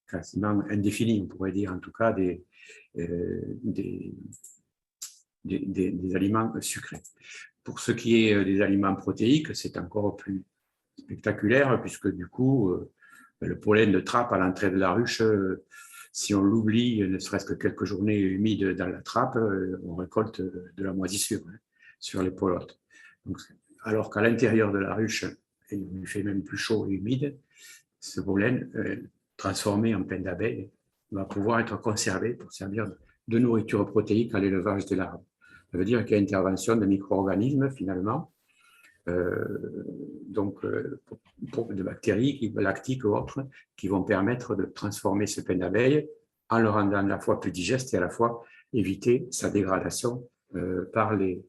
quasiment indéfinie, on pourrait dire en tout cas des aliments sucrés. Pour ce qui est des aliments protéiques, c'est encore plus spectaculaire puisque du coup, le pollen de trappe à l'entrée de la ruche, si on l'oublie, ne serait-ce que quelques journées humides dans la trappe, on récolte de la moisissure sur les pelotes. Donc, alors qu'à l'intérieur de la ruche, il fait même plus chaud et humide, ce pollen transformé en pain d'abeille va pouvoir être conservé pour servir de nourriture protéique à l'élevage des larves. Ça veut dire qu'il y a intervention de micro-organismes finalement, de bactéries lactiques ou autres, qui vont permettre de transformer ce pain d'abeille en le rendant à la fois plus digeste et à la fois éviter sa dégradation par les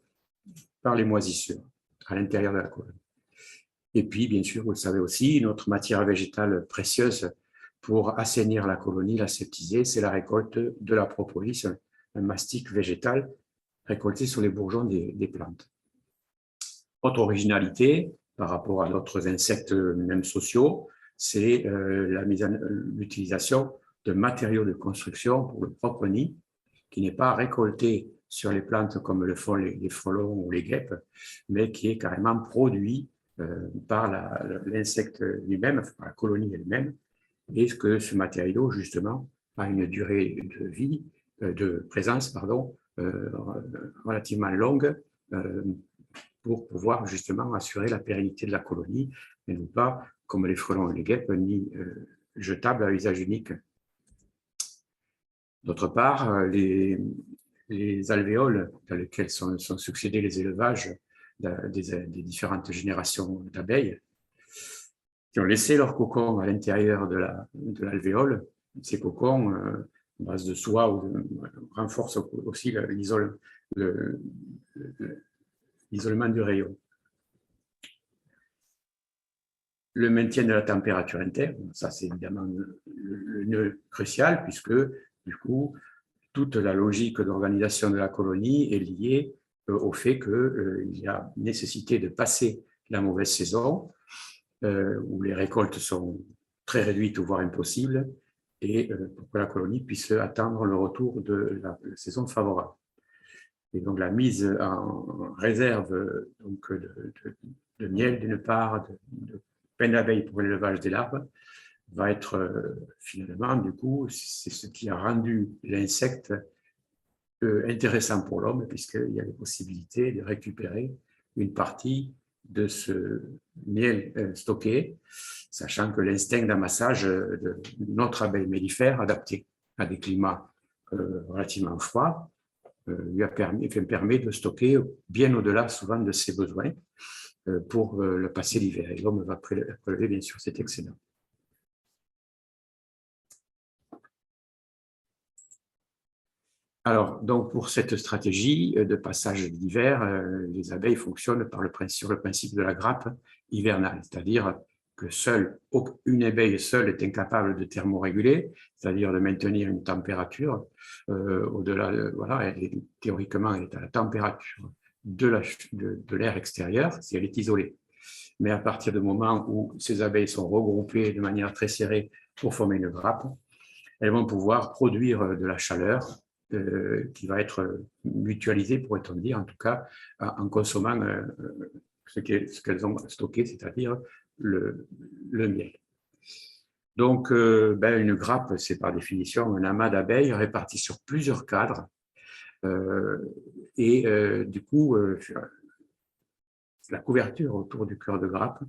moisissures à l'intérieur de la colonie. Et puis, bien sûr, vous le savez aussi, une autre matière végétale précieuse pour assainir la colonie, l'aseptiser, c'est la récolte de la propolis, un mastic végétal récolté sur les bourgeons des plantes. Autre originalité par rapport à d'autres insectes, même sociaux, c'est l'utilisation de matériaux de construction pour le propre nid, qui n'est pas récolté sur les plantes comme le font les frelons ou les guêpes, mais qui est carrément produit par l'insecte lui-même, par la colonie elle-même, et que ce matériau, justement, a une durée de vie, de présence, relativement longue, pour pouvoir justement assurer la pérennité de la colonie, et non pas, comme les frelons et les guêpes, ni jetables à usage unique. D'autre part, les alvéoles dans lesquels sont succédés les élevages des différentes générations d'abeilles, qui ont laissé leur cocon à l'intérieur de l'alvéole. Ces cocons, à base de soie, renforcent aussi l'isolement du rayon. Le maintien de la température interne, ça c'est évidemment le nœud crucial, puisque du coup, toute la logique d'organisation de la colonie est liée au fait qu'il y a nécessité de passer la mauvaise saison, où les récoltes sont très réduites ou voire impossibles, et pour que la colonie puisse attendre le retour de la saison favorable. Et donc la mise en réserve donc, de miel d'une part, de pain d'abeille pour l'élevage des larves, va être finalement, du coup, c'est ce qui a rendu l'insecte intéressant pour l'homme, puisqu'il y a la possibilité de récupérer une partie de ce miel stocké, sachant que l'instinct d'amassage de notre abeille mellifère, adapté à des climats relativement froids, permet de stocker bien au-delà souvent de ses besoins pour le passer l'hiver. Et l'homme va prélever bien sûr cet excédent. Alors, donc, pour cette stratégie de passage d'hiver, les abeilles fonctionnent sur le principe de la grappe hivernale, c'est-à-dire que une abeille seule est incapable de thermoréguler, c'est-à-dire de maintenir une température au-delà, théoriquement, elle est à la température de l'air extérieur si elle est isolée. Mais à partir du moment où ces abeilles sont regroupées de manière très serrée pour former une grappe, elles vont pouvoir produire de la chaleur qui va être mutualisée, pourrait-on dire, en tout cas, en consommant ce qu'elles ont stocké, c'est-à-dire le miel. Donc, une grappe, c'est par définition un amas d'abeilles réparti sur plusieurs cadres. Du coup, la couverture autour du cœur de grappe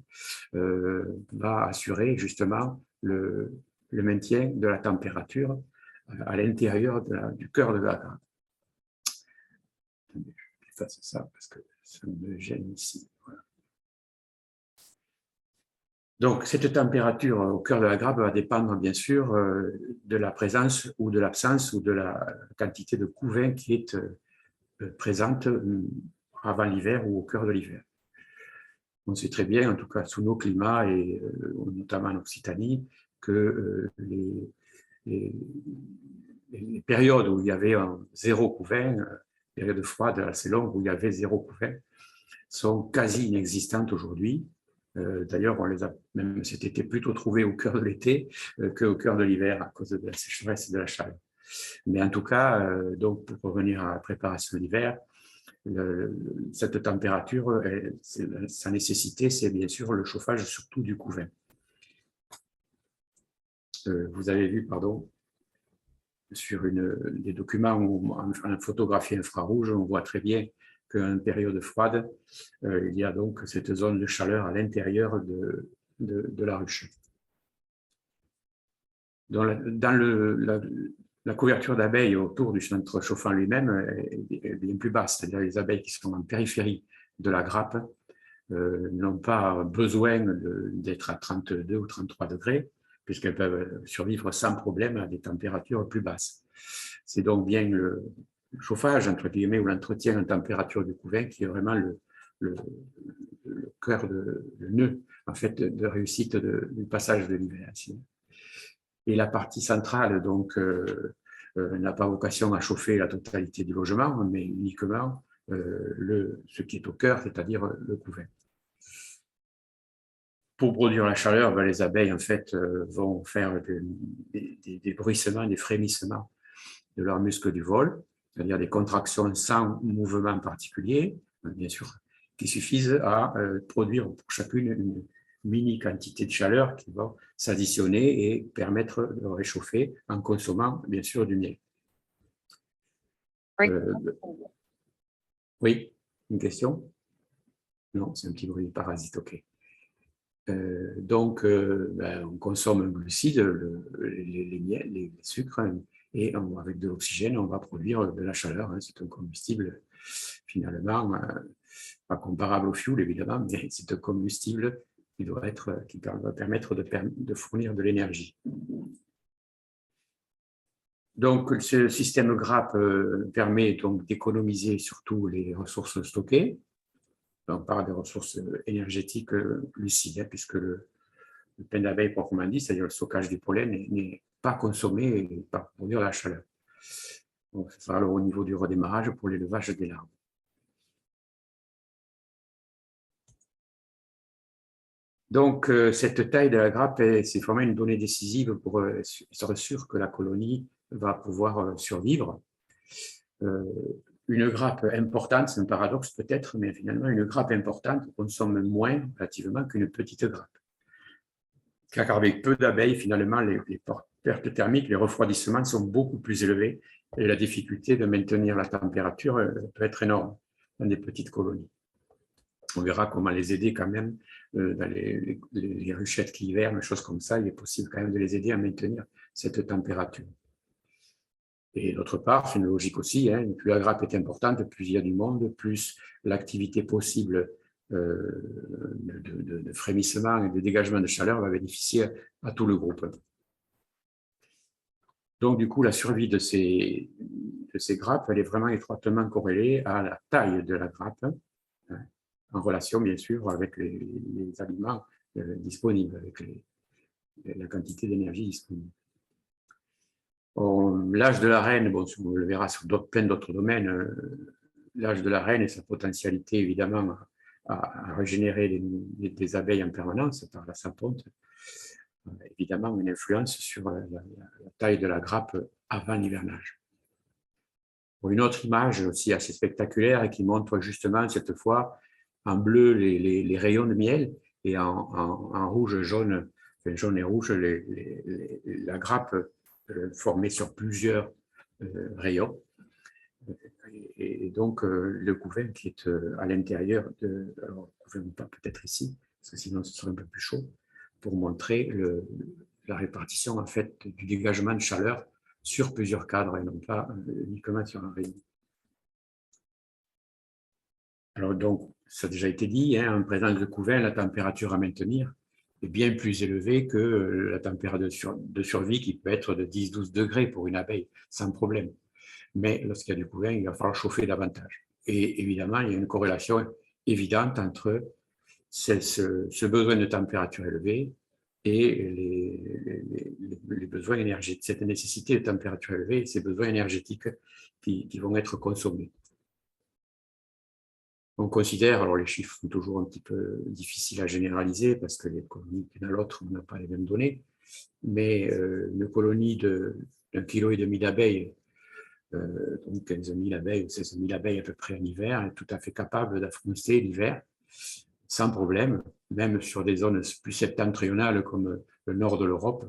va assurer justement le maintien de la température à l'intérieur du cœur de la grappe. Je fasse ça parce que ça me gêne ici. Voilà. Donc, cette température au cœur de la grappe va dépendre bien sûr de la présence ou de l'absence ou de la quantité de couvain qui est présente avant l'hiver ou au cœur de l'hiver. On sait très bien, en tout cas sous nos climats et notamment en Occitanie, que les périodes où il y avait zéro couvain, périodes froides assez longues où il y avait zéro couvain, sont quasi inexistantes aujourd'hui. D'ailleurs, on les a même cet été plutôt trouvés au cœur de l'été qu'au cœur de l'hiver à cause de la sécheresse et de la chaleur. Mais en tout cas, donc pour revenir à la préparation de l'hiver, cette température, sa nécessité, c'est bien sûr le chauffage surtout du couvain. Vous avez vu, pardon, sur des documents en photographie infrarouge, on voit très bien qu'en période froide, il y a donc cette zone de chaleur à l'intérieur de la ruche. Dans la couverture d'abeilles autour du centre chauffant lui-même est bien plus basse, c'est-à-dire les abeilles qui sont en périphérie de la grappe n'ont pas besoin d'être à 32 ou 33 degrés, puisqu'elles peuvent survivre sans problème à des températures plus basses. C'est donc bien le chauffage, entre guillemets, ou l'entretien en température du couvain qui est vraiment le cœur, le nœud, en fait, de réussite du passage de l'hiver. Et la partie centrale, donc, n'a pas vocation à chauffer la totalité du logement, mais uniquement ce qui est au cœur, c'est-à-dire le couvain. Pour produire la chaleur, les abeilles en fait vont faire des bruissements, des frémissements de leurs muscles du vol, c'est-à-dire des contractions sans mouvement particulier, bien sûr, qui suffisent à produire pour chacune une mini quantité de chaleur qui va s'additionner et permettre de réchauffer en consommant bien sûr du miel. Oui, une question? Non, c'est un petit bruit parasite, ok. Donc, on consomme un glucide, les sucres, et avec de l'oxygène, on va produire de la chaleur. C'est un combustible, finalement, pas comparable au fioul, évidemment, mais c'est un combustible qui va permettre de fournir de l'énergie. Donc, ce système grappe permet donc d'économiser surtout les ressources stockées. On parle des ressources énergétiques lucides, puisque le pain d'abeille proprement dit, c'est-à-dire le stockage du pollen, n'est pas consommé et pas produire la chaleur. Donc, ça sera alors au niveau du redémarrage pour l'élevage des larves. Donc, cette taille de la grappe, c'est vraiment une donnée décisive pour être sûr que la colonie va pouvoir survivre. Une grappe importante, c'est un paradoxe peut-être, mais finalement, une grappe importante consomme moins relativement qu'une petite grappe. Car avec peu d'abeilles, finalement, les pertes thermiques, les refroidissements sont beaucoup plus élevés et la difficulté de maintenir la température peut être énorme dans des petites colonies. On verra comment les aider quand même dans les ruchettes qui hivernent, des choses comme ça, il est possible quand même de les aider à maintenir cette température. Et d'autre part, c'est une logique aussi, plus la grappe est importante, plus il y a du monde, plus l'activité possible de frémissement et de dégagement de chaleur va bénéficier à tout le groupe. Donc, du coup, la survie de ces grappes, elle est vraiment étroitement corrélée à la taille de la grappe, en relation, bien sûr, avec les aliments disponibles, avec la quantité d'énergie disponible. L'âge de la reine, bon, on le verra sur plein d'autres domaines, l'âge de la reine et sa potentialité, évidemment, à régénérer des abeilles en permanence par la saponte, évidemment, une influence sur la taille de la grappe avant l'hivernage. Une autre image aussi assez spectaculaire et qui montre justement cette fois en bleu les rayons de miel et en rouge, jaune, enfin, jaune et rouge, la grappe formée sur plusieurs rayons. Et donc, le couvain qui est à l'intérieur alors, le couvain pas peut-être ici, parce que sinon ce serait un peu plus chaud, pour montrer la répartition en fait du dégagement de chaleur sur plusieurs cadres et non pas uniquement sur un rayon. Alors donc, ça a déjà été dit, en présence de couvain, la température à maintenir est bien plus élevée que la température de survie qui peut être de 10-12 degrés pour une abeille, sans problème. Mais lorsqu'il y a du couvain, il va falloir chauffer davantage. Et évidemment, il y a une corrélation évidente entre ce besoin de température élevée et les besoins énergétiques, cette nécessité de température élevée et ces besoins énergétiques qui vont être consommés. On considère, alors les chiffres sont toujours un petit peu difficiles à généraliser parce que les colonies l'une à l'autre, on n'a pas les mêmes données, mais une colonie d'1,5 kg d'abeilles, donc 15 000 abeilles ou 16 000 abeilles à peu près en hiver, est tout à fait capable d'affronter l'hiver sans problème, même sur des zones plus septentrionales comme le nord de l'Europe.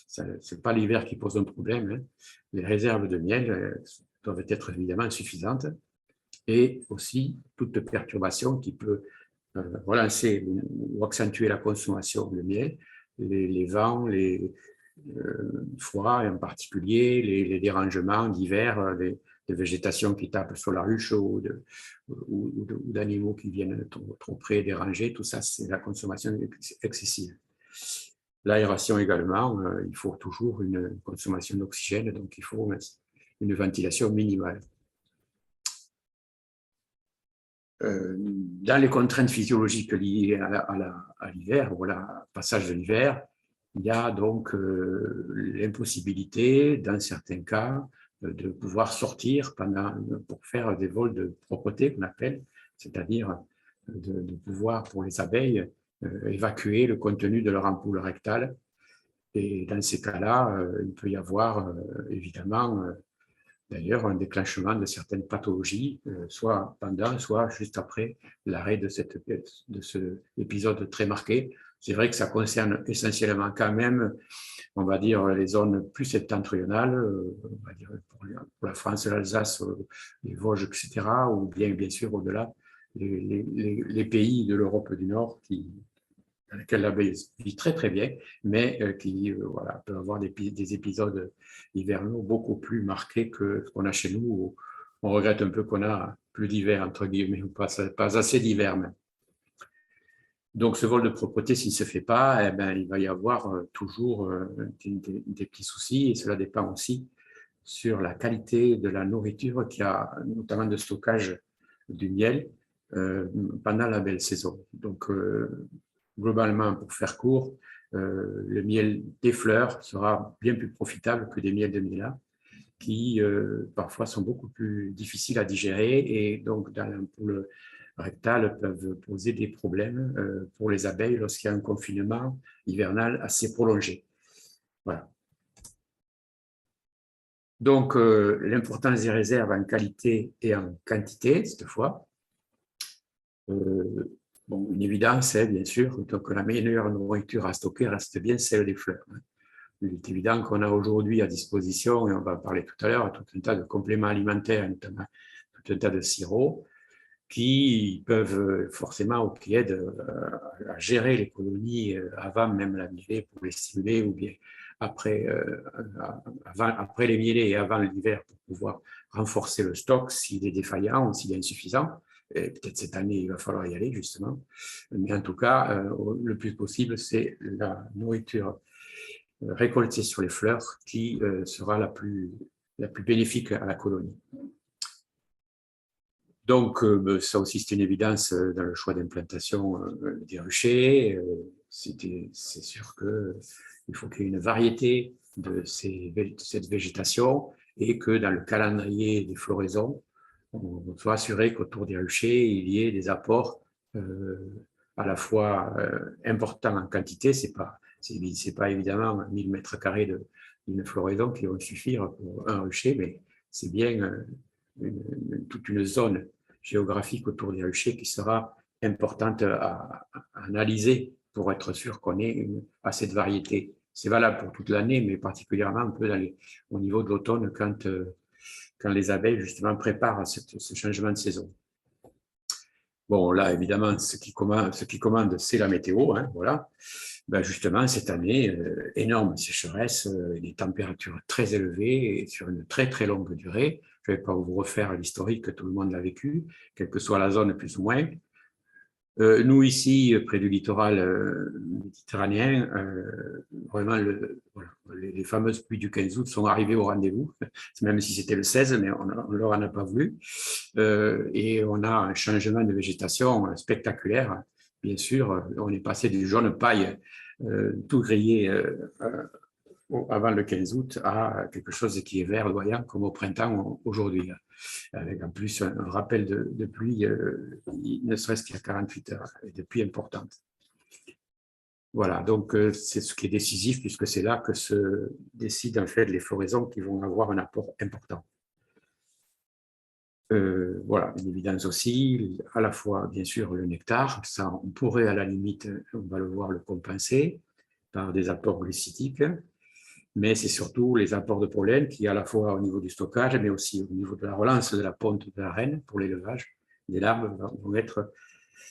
Ce n'est pas l'hiver qui pose un problème, hein. Les réserves de miel doivent être évidemment suffisantes et aussi toute perturbation qui peut relancer ou accentuer la consommation de miel, les vents, les froids en particulier, les dérangements divers, de végétation qui tape sur la ruche ou d'animaux qui viennent trop près déranger, tout ça, c'est la consommation excessive. L'aération également, il faut toujours une consommation d'oxygène, donc il faut une ventilation minimale. Dans les contraintes physiologiques liées à l'hiver, voilà, passage de l'hiver, il y a donc l'impossibilité, dans certains cas, de pouvoir sortir pour faire des vols de propreté, qu'on appelle, c'est-à-dire de pouvoir, pour les abeilles, évacuer le contenu de leur ampoule rectale. Et dans ces cas-là, il peut y avoir évidemment d'ailleurs un déclenchement de certaines pathologies, soit pendant, soit juste après l'arrêt de cet épisode très marqué. C'est vrai que ça concerne essentiellement quand même, on va dire, les zones plus septentrionales, on va dire pour la France, l'Alsace, les Vosges, etc., ou bien sûr au-delà, les pays de l'Europe du Nord dans lesquels l'abeille vit très très bien, mais qui voilà, peut avoir des épisodes hivernaux beaucoup plus marqués que ce qu'on a chez nous, où on regrette un peu qu'on a plus d'hiver, entre guillemets, ou pas assez d'hiver même. Donc ce vol de propreté, s'il ne se fait pas, eh ben, il va y avoir toujours des petits soucis, et cela dépend aussi sur la qualité de la nourriture qu'il y a, notamment de stockage du miel pendant la belle saison. Donc globalement, pour faire court, le miel des fleurs sera bien plus profitable que des miels de Mila, qui parfois sont beaucoup plus difficiles à digérer et donc dans l'ampoule rectale peuvent poser des problèmes pour les abeilles lorsqu'il y a un confinement hivernal assez prolongé. Voilà. Donc, l'importance des réserves en qualité et en quantité, cette fois. Bon, une évidence, hein, bien sûr, donc la meilleure nourriture à stocker reste bien celle des fleurs. Il est évident qu'on a aujourd'hui à disposition, et on va en parler tout à l'heure, tout un tas de compléments alimentaires, notamment tout un tas de sirops, qui peuvent forcément, ou qui aident à gérer les colonies avant même la mielée pour les stimuler, ou bien après, après les mielées et avant l'hiver pour pouvoir renforcer le stock s'il est défaillant ou s'il est insuffisant. Peut-être cette année, il va falloir y aller, justement. Mais en tout cas, le plus possible, c'est la nourriture récoltée sur les fleurs qui sera la plus bénéfique à la colonie. Donc, ça aussi, c'est une évidence dans le choix d'implantation des ruchers. C'est sûr qu'il faut qu'il y ait une variété de cette végétation et que dans le calendrier des floraisons, on soit assuré qu'autour des ruchers, il y ait des apports à la fois importants en quantité. C'est pas évidemment 1000 mètres carrés d'une floraison qui vont suffire pour un rucher, mais c'est bien toute une zone géographique autour des ruchers qui sera importante à analyser pour être sûr qu'on ait assez de variété. C'est valable pour toute l'année, mais particulièrement un peu au niveau de l'automne quand les abeilles justement préparent ce changement de saison. Bon, là, évidemment, ce qui commande, c'est la météo, hein, voilà. Ben justement, cette année, énorme sécheresse, des températures très élevées et sur une très très longue durée. Je ne vais pas vous refaire l'historique, tout le monde l'a vécu, quelle que soit la zone plus ou moins. Nous, ici, près du littoral méditerranéen, vraiment, les fameuses pluies du 15 août sont arrivées au rendez-vous, même si c'était le 16, mais on ne leur en a pas voulu. Et on a un changement de végétation spectaculaire. Bien sûr, on est passé du jaune paille tout grillé avant le 15 août à quelque chose qui est verdoyant comme au printemps aujourd'hui, avec en plus un rappel de pluie, ne serait-ce qu'il y a 48 heures, et de pluie importante. Voilà, donc c'est ce qui est décisif puisque c'est là que se décident en fait les floraisons qui vont avoir un apport important. Voilà, une évidence aussi, à la fois bien sûr le nectar, ça on pourrait à la limite, on va le voir, le compenser par des apports glucidiques, mais c'est surtout les apports de pollen qui, à la fois au niveau du stockage, mais aussi au niveau de la relance de la ponte de la reine pour l'élevage des larves,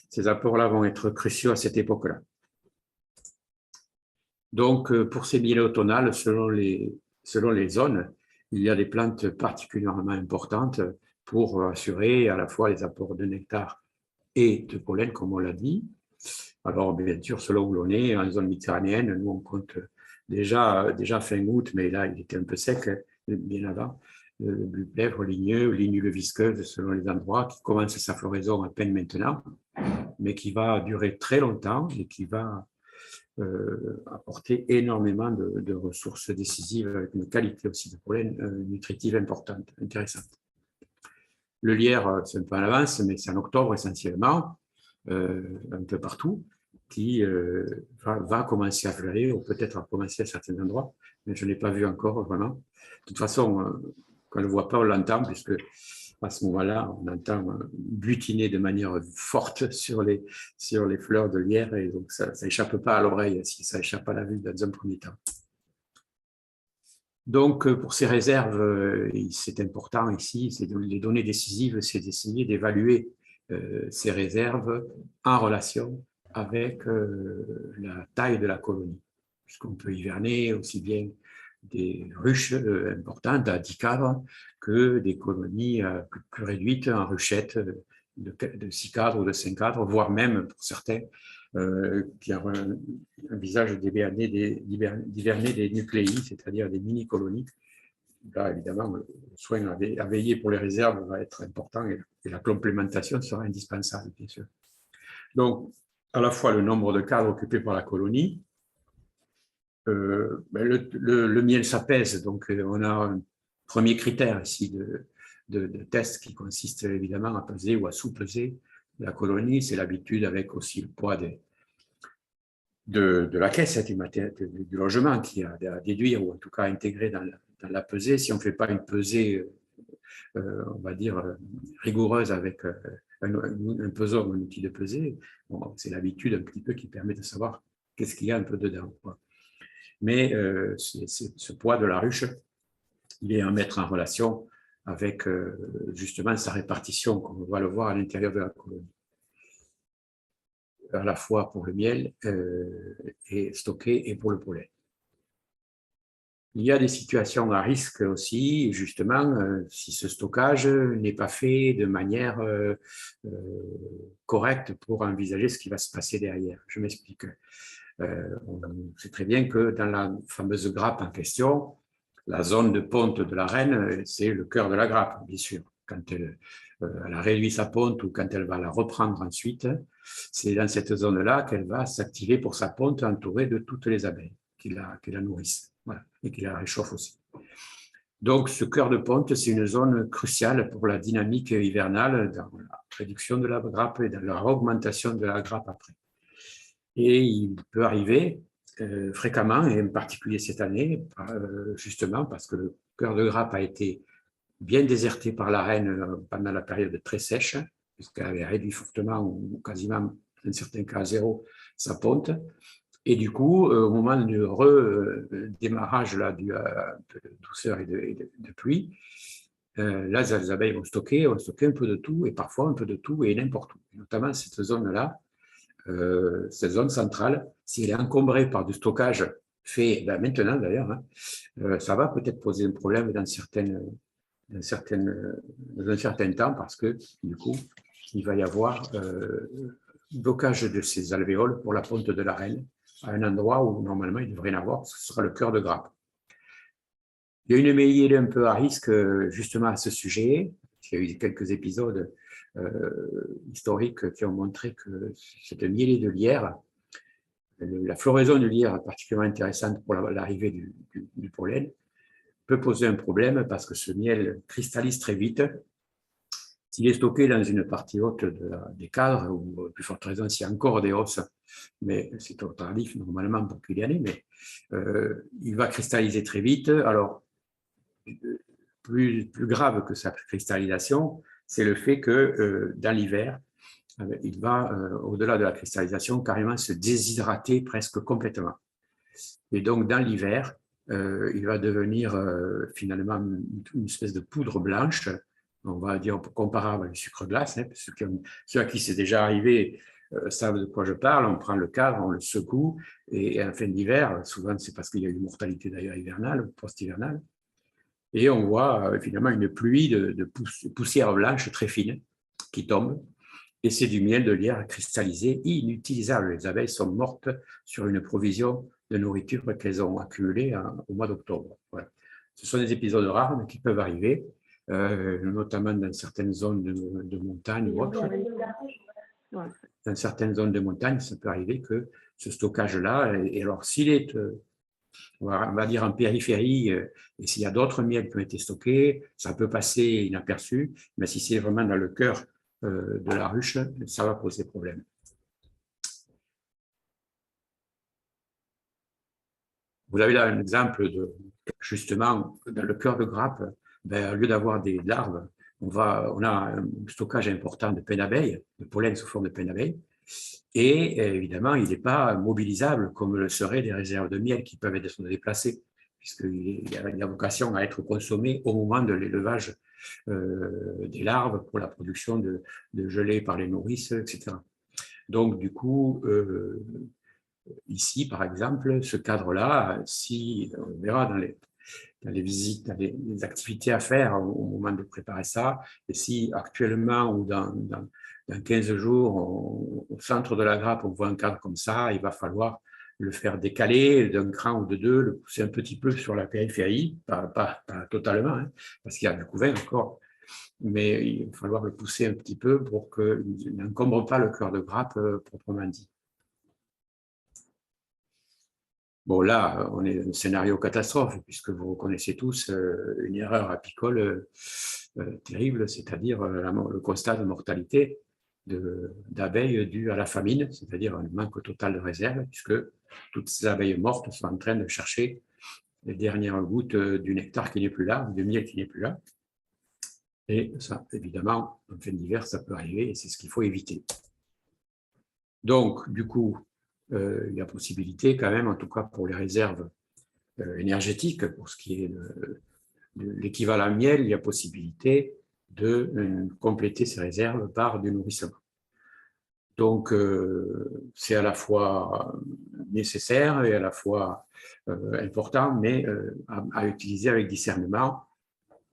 ces apports-là vont être cruciaux à cette époque-là. Donc, pour ces miels automnales, selon les zones, il y a des plantes particulièrement importantes pour assurer à la fois les apports de nectar et de pollen, comme on l'a dit. Alors, bien sûr, selon où l'on est, en zone méditerranéenne, nous, on compte déjà fin août, mais là, il était un peu sec, bien avant, le bulle-plèvre, ligneux, lignule visqueuse, selon les endroits, qui commence sa floraison à peine maintenant, mais qui va durer très longtemps et qui va apporter énormément de ressources décisives avec une qualité aussi de pollen nutritive importante, intéressante. Le lierre, c'est un peu en avance, mais c'est en octobre essentiellement, un peu partout, qui va commencer à fleurir, ou peut-être à commencer à certains endroits, mais je ne l'ai pas vu encore vraiment. De toute façon, quand on ne le voit pas, on l'entend, puisque à ce moment-là, on entend butiner de manière forte sur les fleurs de lierre, et donc ça n'échappe pas à l'oreille, si ça échappe à la vue dans un premier temps. Donc, pour ces réserves, c'est important ici, c'est les données décisives, c'est d'essayer d'évaluer ces réserves en relation avec la taille de la colonie, puisqu'on peut hiverner aussi bien des ruches importantes à 10 cadres que des colonies plus réduites en ruchettes de 6 cadres ou de 5 cadres, voire même pour certains qui ont un visage d'hiverner des nucléi, c'est-à-dire des mini-colonies. Là, évidemment, le soin à veiller pour les réserves va être important et la complémentation sera indispensable, bien sûr. Donc, à la fois le nombre de cadres occupés par la colonie, le miel s'apaise, donc on a un premier critère ici de test qui consiste évidemment à peser ou à sous-peser la colonie, c'est l'habitude avec aussi le poids de la caisse du logement qui a à déduire ou en tout cas à intégrer dans la pesée. Si on ne fait pas une pesée, on va dire, rigoureuse avec un peseur ou un outil de pesée, bon, c'est l'habitude un petit peu qui permet de savoir qu'est-ce qu'il y a un peu dedans, quoi. Mais ce poids de la ruche, il est à mettre en relation avec justement sa répartition, comme on va le voir à l'intérieur de la colonie, à la fois pour le miel et stocké et pour le pollen. Il y a des situations à risque aussi, justement, si ce stockage n'est pas fait de manière correcte pour envisager ce qui va se passer derrière. Je m'explique. On sait très bien que dans la fameuse grappe en question, la zone de ponte de la reine, c'est le cœur de la grappe, bien sûr. Quand elle a réduit sa ponte ou quand elle va la reprendre ensuite, c'est dans cette zone-là qu'elle va s'activer pour sa ponte entourée de toutes les abeilles qui la nourrissent, voilà, et qui la réchauffent aussi. Donc, ce cœur de ponte, c'est une zone cruciale pour la dynamique hivernale dans la réduction de la grappe et dans la augmentation de la grappe après. Et il peut arriver fréquemment, et en particulier cette année, justement parce que le cœur de grappe a été bien déserté par la reine pendant la période très sèche, puisqu'elle avait réduit fortement ou quasiment, dans certains cas, à zéro, sa ponte. Et du coup, au moment du redémarrage de douceur et de pluie, là, les abeilles vont stocker un peu de tout, et parfois un peu de tout et n'importe où. Notamment cette zone-là, cette zone centrale, si elle est encombrée par du stockage fait maintenant d'ailleurs, hein, ça va peut-être poser un problème dans un certain temps parce que du coup, il va y avoir blocage de ces alvéoles pour la ponte de la reine à un endroit où normalement il devrait y en avoir, ce sera le cœur de grappe. Il y a une mêlée un peu à risque justement à ce sujet. Il y a eu quelques épisodes historiques qui ont montré que cette mêlée de lierre la floraison du lierre, particulièrement intéressante pour l'arrivée du pollen, peut poser un problème parce que ce miel cristallise très vite. S'il est stocké dans une partie haute des cadres, ou plus forte raison s'il y a encore des hausses, mais c'est trop tardif normalement pour qu'il y en ait, mais il va cristalliser très vite. Alors, plus grave que sa cristallisation, c'est le fait que dans l'hiver, il va, au-delà de la cristallisation, carrément se déshydrater presque complètement. Et donc, dans l'hiver, il va devenir finalement une espèce de poudre blanche, on va dire comparable au sucre glace. Hein, ceux à qui c'est déjà arrivé savent de quoi je parle. On prend le cadre, on le secoue, et en fin d'hiver, souvent c'est parce qu'il y a une mortalité d'ailleurs hivernale, post-hivernale, et on voit finalement une pluie de poussière blanche très fine qui tombe. Et c'est du miel de lierre cristallisé, inutilisable. Les abeilles sont mortes sur une provision de nourriture qu'elles ont accumulée au mois d'octobre. Voilà. Ce sont des épisodes rares, mais qui peuvent arriver, notamment dans certaines zones de montagne ou autres. Dans certaines zones de montagne, ça peut arriver que ce stockage-là, et alors s'il est, on va dire en périphérie, et s'il y a d'autres miels qui ont été stockés, ça peut passer inaperçu, mais si c'est vraiment dans le cœur de la ruche, ça va poser problème. Vous avez là un exemple de, justement, dans le cœur de grappe, au lieu d'avoir des larves, on a un stockage important de peine d'abeille, de pollen sous forme de peine d'abeille, et évidemment, il n'est pas mobilisable comme le seraient des réserves de miel qui peuvent être déplacées, puisqu'il a vocation à être consommé au moment de l'élevage des larves pour la production de gelée par les nourrices, etc. Donc, du coup, ici, par exemple, ce cadre-là, si on verra dans les visites, dans les activités à faire au moment de préparer ça, et si actuellement ou dans 15 jours, au centre de la grappe, on voit un cadre comme ça, il va falloir le faire décaler d'un cran ou de deux, le pousser un petit peu sur la périphérie, pas totalement, hein, parce qu'il y a du couvain encore, mais il va falloir le pousser un petit peu pour qu'il n'encombre pas le cœur de grappe proprement dit. Bon, là, on est dans un scénario catastrophe, puisque vous connaissez tous une erreur apicole terrible, c'est-à-dire le constat de mortalité d'abeilles due à la famine, c'est-à-dire un manque total de réserve, puisque toutes ces abeilles mortes sont en train de chercher les dernières gouttes du nectar qui n'est plus là, du miel qui n'est plus là. Et ça, évidemment, en fin d'hiver, ça peut arriver, et c'est ce qu'il faut éviter. Donc, du coup, il y a possibilité quand même, en tout cas pour les réserves énergétiques, pour ce qui est de l'équivalent miel, il y a possibilité de compléter ces réserves par du nourrissement. Donc, c'est à la fois nécessaire et à la fois important, mais à utiliser avec discernement.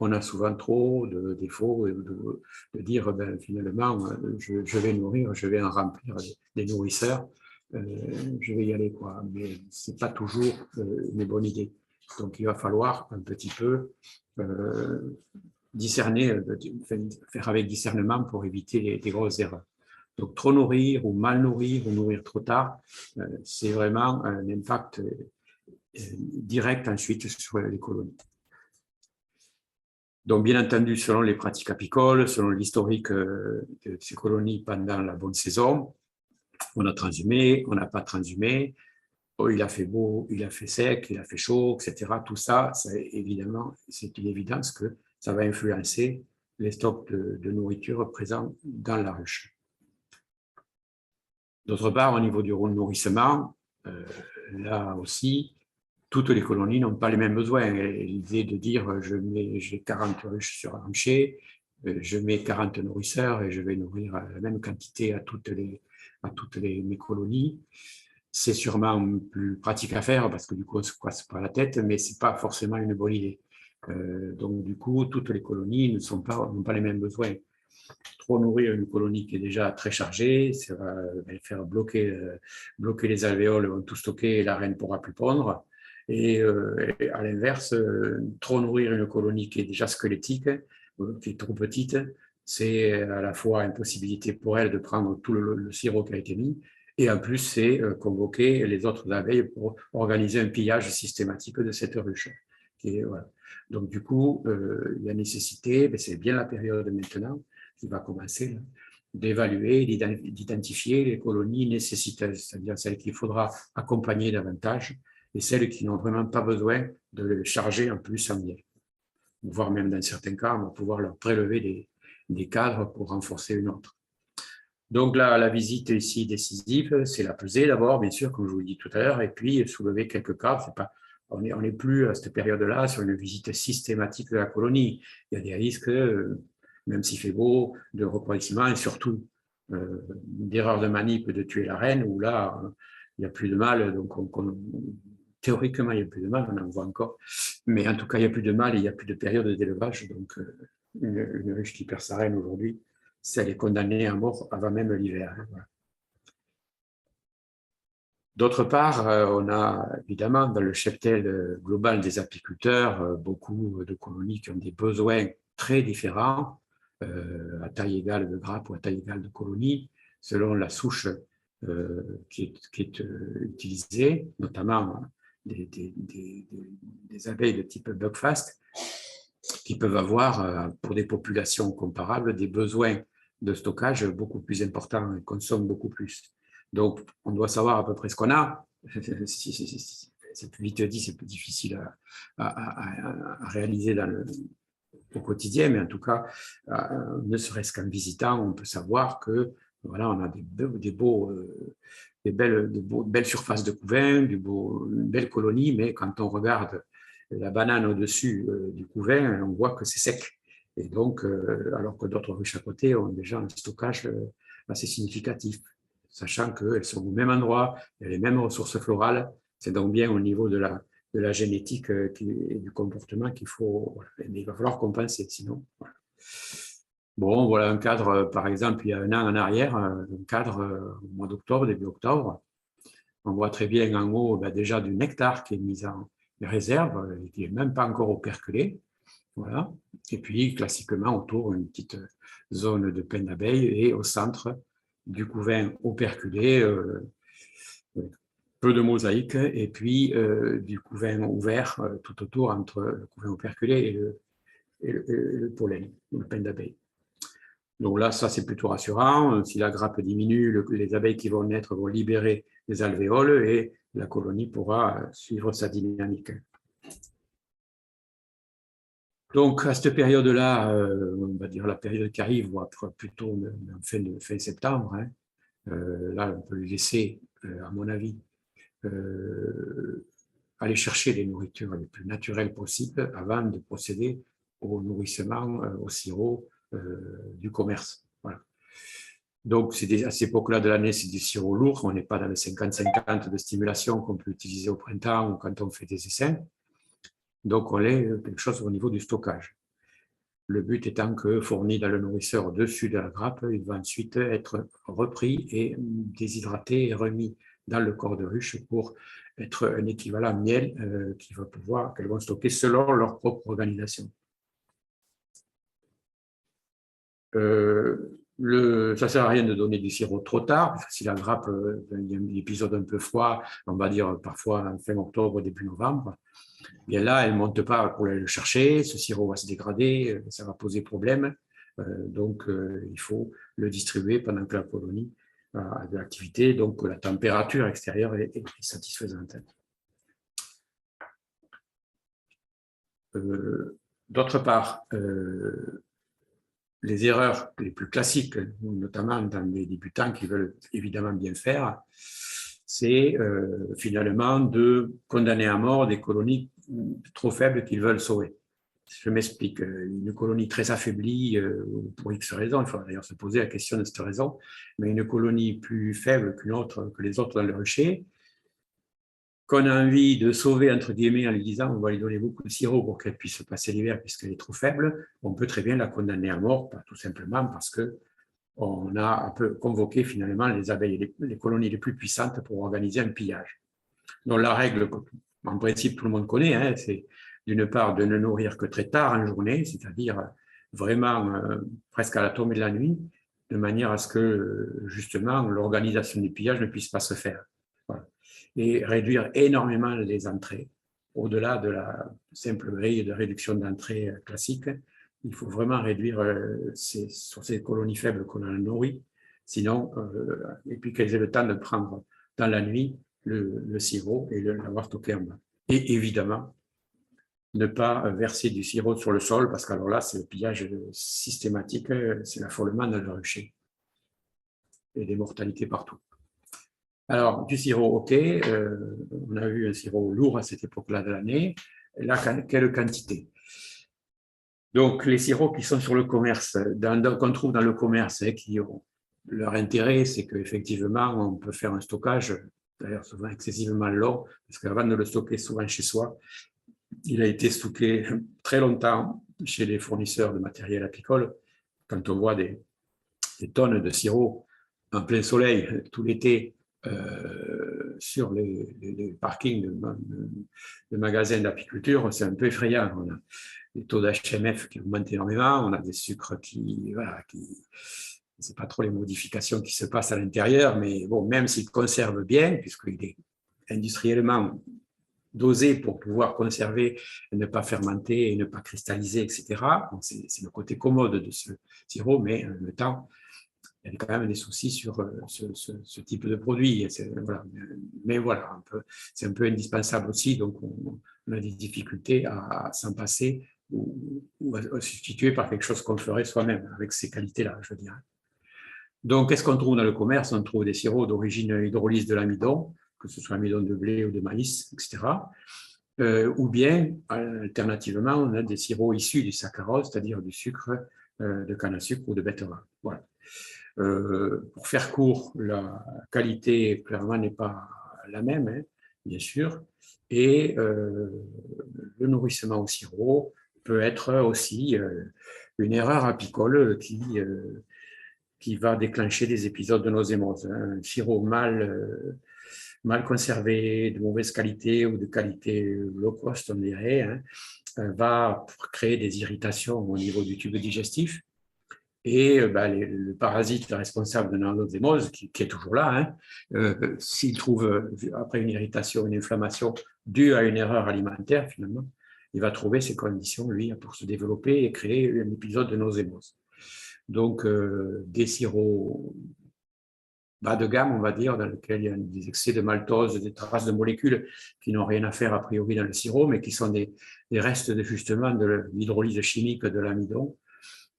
On a souvent trop de défauts de dire finalement, je vais nourrir, je vais en remplir des nourrisseurs, je vais y aller, quoi. Mais ce n'est pas toujours une bonne idée. Donc, il va falloir un petit peu discerner, faire avec discernement pour éviter les grosses erreurs. Donc, trop nourrir ou mal nourrir ou nourrir trop tard, c'est vraiment un impact direct ensuite sur les colonies. Donc, bien entendu, selon les pratiques apicoles, selon l'historique de ces colonies pendant la bonne saison, on a transhumé, on n'a pas transhumé, oh, il a fait beau, il a fait sec, il a fait chaud, etc. Tout ça, évidemment, c'est une évidence que ça va influencer les stocks de nourriture présents dans la ruche. D'autre part, au niveau du nourrissement, là aussi, toutes les colonies n'ont pas les mêmes besoins. L'idée de dire j'ai 40 ruches sur un rancher, je mets 40 nourrisseurs et je vais nourrir la même quantité à toutes mes colonies, c'est sûrement plus pratique à faire parce que du coup on ne se casse pas la tête, mais ce n'est pas forcément une bonne idée. Donc du coup, toutes les colonies n'ont pas les mêmes besoins. Trop nourrir une colonie qui est déjà très chargée, ça va faire bloquer les alvéoles, vont tout stocker et la reine ne pourra plus pondre. Et à l'inverse, trop nourrir une colonie qui est déjà squelettique, qui est trop petite, c'est à la fois une possibilité pour elle de prendre tout le sirop qui a été mis, Et en plus, c'est convoquer les autres abeilles pour organiser un pillage systématique de cette ruche. Voilà. Donc, du coup, il y a nécessité, c'est bien la période maintenant qui va commencer, d'évaluer, d'identifier les colonies nécessiteuses, c'est-à-dire celles qu'il faudra accompagner davantage et celles qui n'ont vraiment pas besoin de les charger en plus en miel. Voire même dans certains cas, on va pouvoir leur prélever des cadres pour renforcer une autre. Donc là, la visite ici décisive, c'est la pesée d'abord, bien sûr, comme je vous l'ai dit tout à l'heure, et puis soulever quelques cadres. On n'est plus à cette période-là sur une visite systématique de la colonie. Il y a des risques, même s'il fait beau, de reproduction et surtout d'erreur de manip de tuer la reine, où là, il n'y a plus de mâle. Donc, théoriquement, il n'y a plus de mâle, on en voit encore. Mais en tout cas, il n'y a plus de mâle et il n'y a plus de période d'élevage. Donc, une ruche qui perd sa reine aujourd'hui, elle est condamnée à mort avant même l'hiver. Voilà. D'autre part, on a évidemment dans le cheptel global des apiculteurs beaucoup de colonies qui ont des besoins très différents, à taille égale de grappe ou à taille égale de colonie, selon la souche qui est utilisée, notamment des abeilles de type Buckfast, qui peuvent avoir, pour des populations comparables, des besoins de stockage beaucoup plus importants et consomment beaucoup plus. Donc, on doit savoir à peu près ce qu'on a. C'est plus vite dit, c'est plus difficile à réaliser au quotidien, mais en tout cas, ne serait-ce qu'en visitant, on peut savoir que voilà, on a des belles surfaces de couvain, une belle colonie, mais quand on regarde la banane au-dessus du couvain, on voit que c'est sec. Et donc, alors que d'autres ruches à côté ont déjà un stockage assez significatif, sachant qu'elles sont au même endroit, il y a les mêmes ressources florales. C'est donc bien au niveau de la génétique et du comportement qu'il faut. Voilà. Mais il va falloir compenser, sinon. Voilà. Bon, voilà un cadre, par exemple, il y a un an en arrière, un cadre au mois d'octobre, début octobre. On voit très bien en haut déjà du nectar qui est mis en réserve, qui n'est même pas encore operculé. Voilà. Et puis, classiquement, autour, une petite zone de peine d'abeilles et au centre du couvain operculé, peu de mosaïque, et puis du couvain ouvert tout autour entre le couvain operculé et le pollen, le peine d'abeilles. Donc là, ça, c'est plutôt rassurant. Si la grappe diminue, les abeilles qui vont naître vont libérer les alvéoles et la colonie pourra suivre sa dynamique. Donc, à cette période-là, on va dire la période qui arrive, ou plutôt fin septembre, hein, là, on peut lui laisser, à mon avis, aller chercher les nourritures les plus naturelles possibles avant de procéder au nourrissement, au sirop du commerce. Voilà. Donc, à cette époque-là de l'année, c'est du sirop lourd. On n'est pas dans le 50-50 de stimulation qu'on peut utiliser au printemps ou quand on fait des essaims. Donc, on est quelque chose au niveau du stockage. Le but étant que, fourni dans le nourrisseur au-dessus de la grappe, il va ensuite être repris et déshydraté et remis dans le corps de ruche pour être un équivalent miel qu'elles vont stocker selon leur propre organisation. Ça ne sert à rien de donner du sirop trop tard, parce que si la grappe, il y a un épisode un peu froid, on va dire parfois fin octobre, début novembre, bien là, elle ne monte pas pour aller le chercher, ce sirop va se dégrader, ça va poser problème, donc il faut le distribuer pendant que la colonie a de l'activité, donc la température extérieure est satisfaisante. D'autre part, les erreurs les plus classiques, notamment dans les débutants qui veulent évidemment bien faire, c'est finalement de condamner à mort des colonies trop faibles qu'ils veulent sauver. Je m'explique. Une colonie très affaiblie, pour X raisons, il faut d'ailleurs se poser la question de cette raison, mais une colonie plus faible que les autres dans le rucher, qu'on a envie de sauver, entre guillemets, en lui disant on va lui donner beaucoup de sirop pour qu'elle puisse passer l'hiver puisqu'elle est trop faible, on peut très bien la condamner à mort, tout simplement parce qu'on a un peu convoqué finalement les abeilles, les colonies les plus puissantes pour organiser un pillage. Donc la règle, en principe, tout le monde connaît, hein, c'est d'une part de ne nourrir que très tard en journée, c'est-à-dire vraiment presque à la tombée de la nuit, de manière à ce que, justement, l'organisation du pillage ne puisse pas se faire. Voilà. Et réduire énormément les entrées. Au-delà de la simple grille de réduction d'entrée classique, il faut vraiment réduire sur ces colonies faibles qu'on a nourries, sinon, et puis qu'elles aient le temps de prendre dans la nuit le sirop et l'avoir stocké en bas. Et évidemment, ne pas verser du sirop sur le sol, parce qu'alors là, c'est le pillage systématique, c'est l'affolement dans le rucher et des mortalités partout. Alors, du sirop, OK, on a eu un sirop lourd à cette époque-là de l'année. Là, quelle quantité? Donc, les sirops qui sont sur le commerce, qu'on trouve dans le commerce, qui ont leur intérêt, c'est qu'effectivement, on peut faire un stockage, d'ailleurs souvent excessivement long, parce qu'avant de le stocker souvent chez soi, il a été stocké très longtemps chez les fournisseurs de matériel apicole. Quand on voit des tonnes de sirop en plein soleil tout l'été sur les parkings de magasins d'apiculture, c'est un peu effrayant. On a des taux d'HMF qui augmentent énormément, on a des sucres qui ne sait pas trop les modifications qui se passent à l'intérieur, mais bon, même s'ils conservent bien, puisqu'il est industriellement dosé pour pouvoir conserver, ne pas fermenter et ne pas cristalliser, etc. C'est le côté commode de ce sirop, mais en même temps, il y a quand même des soucis sur ce type de produit. Voilà. Mais voilà, c'est un peu indispensable aussi, donc on a des difficultés à s'en passer ou à substituer par quelque chose qu'on ferait soi-même, avec ces qualités-là, je veux dire. Donc, qu'est-ce qu'on trouve dans le commerce? On trouve des sirops d'origine hydrolyse de l'amidon, que ce soit amidon de blé ou de maïs, etc. Ou bien, alternativement, on a des sirops issus du saccharose, c'est-à-dire du sucre de canne à sucre ou de betterave. Voilà. Pour faire court, la qualité, clairement, n'est pas la même, hein, bien sûr, et le nourrissement au sirop peut être aussi une erreur apicole qui va déclencher des épisodes de nosémose. Un sirop mal conservé, de mauvaise qualité ou de qualité low cost, on dirait, va créer des irritations au niveau du tube digestif. Et le parasite responsable de la nosémose, qui est toujours là, s'il trouve, après une irritation, une inflammation due à une erreur alimentaire, finalement, il va trouver ces conditions, lui, pour se développer et créer un épisode de nosémose. Donc, des sirops bas de gamme, on va dire, dans lesquels il y a des excès de maltose, des traces de molécules qui n'ont rien à faire a priori dans le sirop, mais qui sont des restes justement de l'hydrolyse chimique de l'amidon.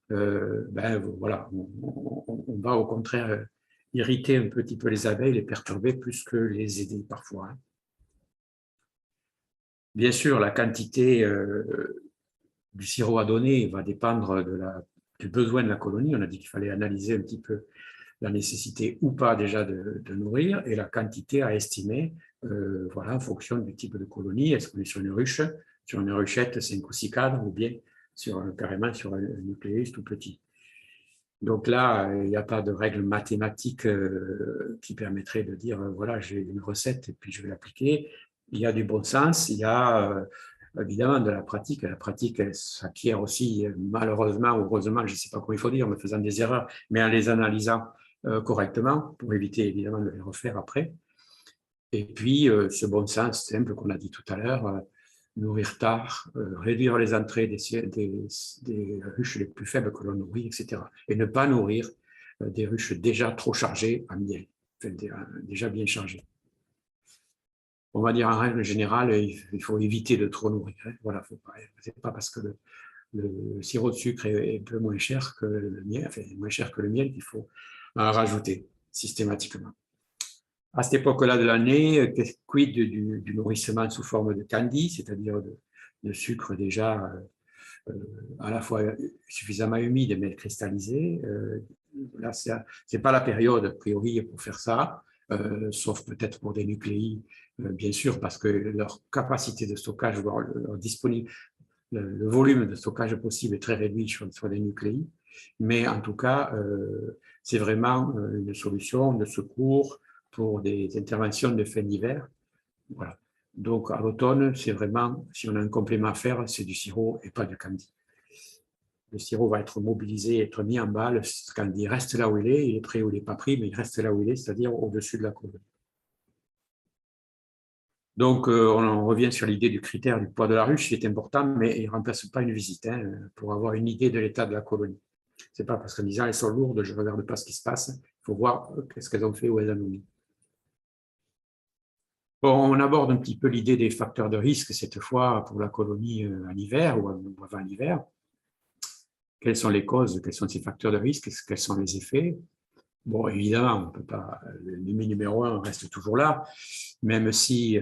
Voilà, on va au contraire irriter un petit peu les abeilles, les perturber plus que les aider parfois. Bien sûr, la quantité du sirop à donner va dépendre du besoin de la colonie. On a dit qu'il fallait analyser un petit peu la nécessité ou pas déjà de nourrir et la quantité à estimer voilà, en fonction du type de colonie. Est-ce qu'on est sur une ruche, sur une ruchette 5 ou 6 cadres ou bien carrément sur un nucléus tout petit. Donc là, il n'y a pas de règle mathématique qui permettrait de dire, voilà, j'ai une recette et puis je vais l'appliquer. Il y a du bon sens, il y a évidemment de la pratique. La pratique, elle s'acquiert aussi, malheureusement ou heureusement, je ne sais pas comment il faut dire, en faisant des erreurs, mais en les analysant correctement pour éviter évidemment de les refaire après. Et puis, ce bon sens simple qu'on a dit tout à l'heure, nourrir tard, réduire les entrées des ruches les plus faibles que l'on nourrit, etc. Et ne pas nourrir des ruches déjà trop chargées en miel, enfin, déjà bien chargées. On va dire en règle générale, il faut éviter de trop nourrir. Hein. Voilà, c'est pas parce que le sirop de sucre est un peu moins cher que le miel, enfin moins cher que le miel qu'il faut en rajouter systématiquement. À cette époque-là de l'année, quid du nourrissement sous forme de candy, c'est-à-dire de sucre déjà à la fois suffisamment humide mais cristallisé. Là, ce n'est pas la période, a priori, pour faire ça, sauf peut-être pour des nucléis, bien sûr, parce que leur capacité de stockage, voire le volume de stockage possible est très réduit sur des nucléis. Mais en tout cas, c'est vraiment une solution de secours pour des interventions de fin d'hiver. Voilà. Donc, à l'automne, c'est vraiment, si on a un complément à faire, c'est du sirop et pas du candy. le sirop va être mobilisé, être mis en balle. Quand il reste là où il est prêt ou il n'est pas pris, mais il reste là où il est, c'est-à-dire au-dessus de la colonie. Donc, on revient sur l'idée du critère du poids de la ruche, qui est important, mais il ne remplace pas une visite pour avoir une idée de l'état de la colonie. Ce n'est pas parce qu'en disant elles sont lourdes, je ne regarde pas ce qui se passe. Il faut voir qu'est-ce qu'elles ont fait, où elles en ont mis. Bon, on aborde un petit peu l'idée des facteurs de risque, cette fois pour la colonie en hiver ou avant l'hiver. Quelles sont les causes, quels sont ces facteurs de risque, quels sont les effets? Bon, évidemment, on peut pas, l'ennemi numéro un reste toujours là, même si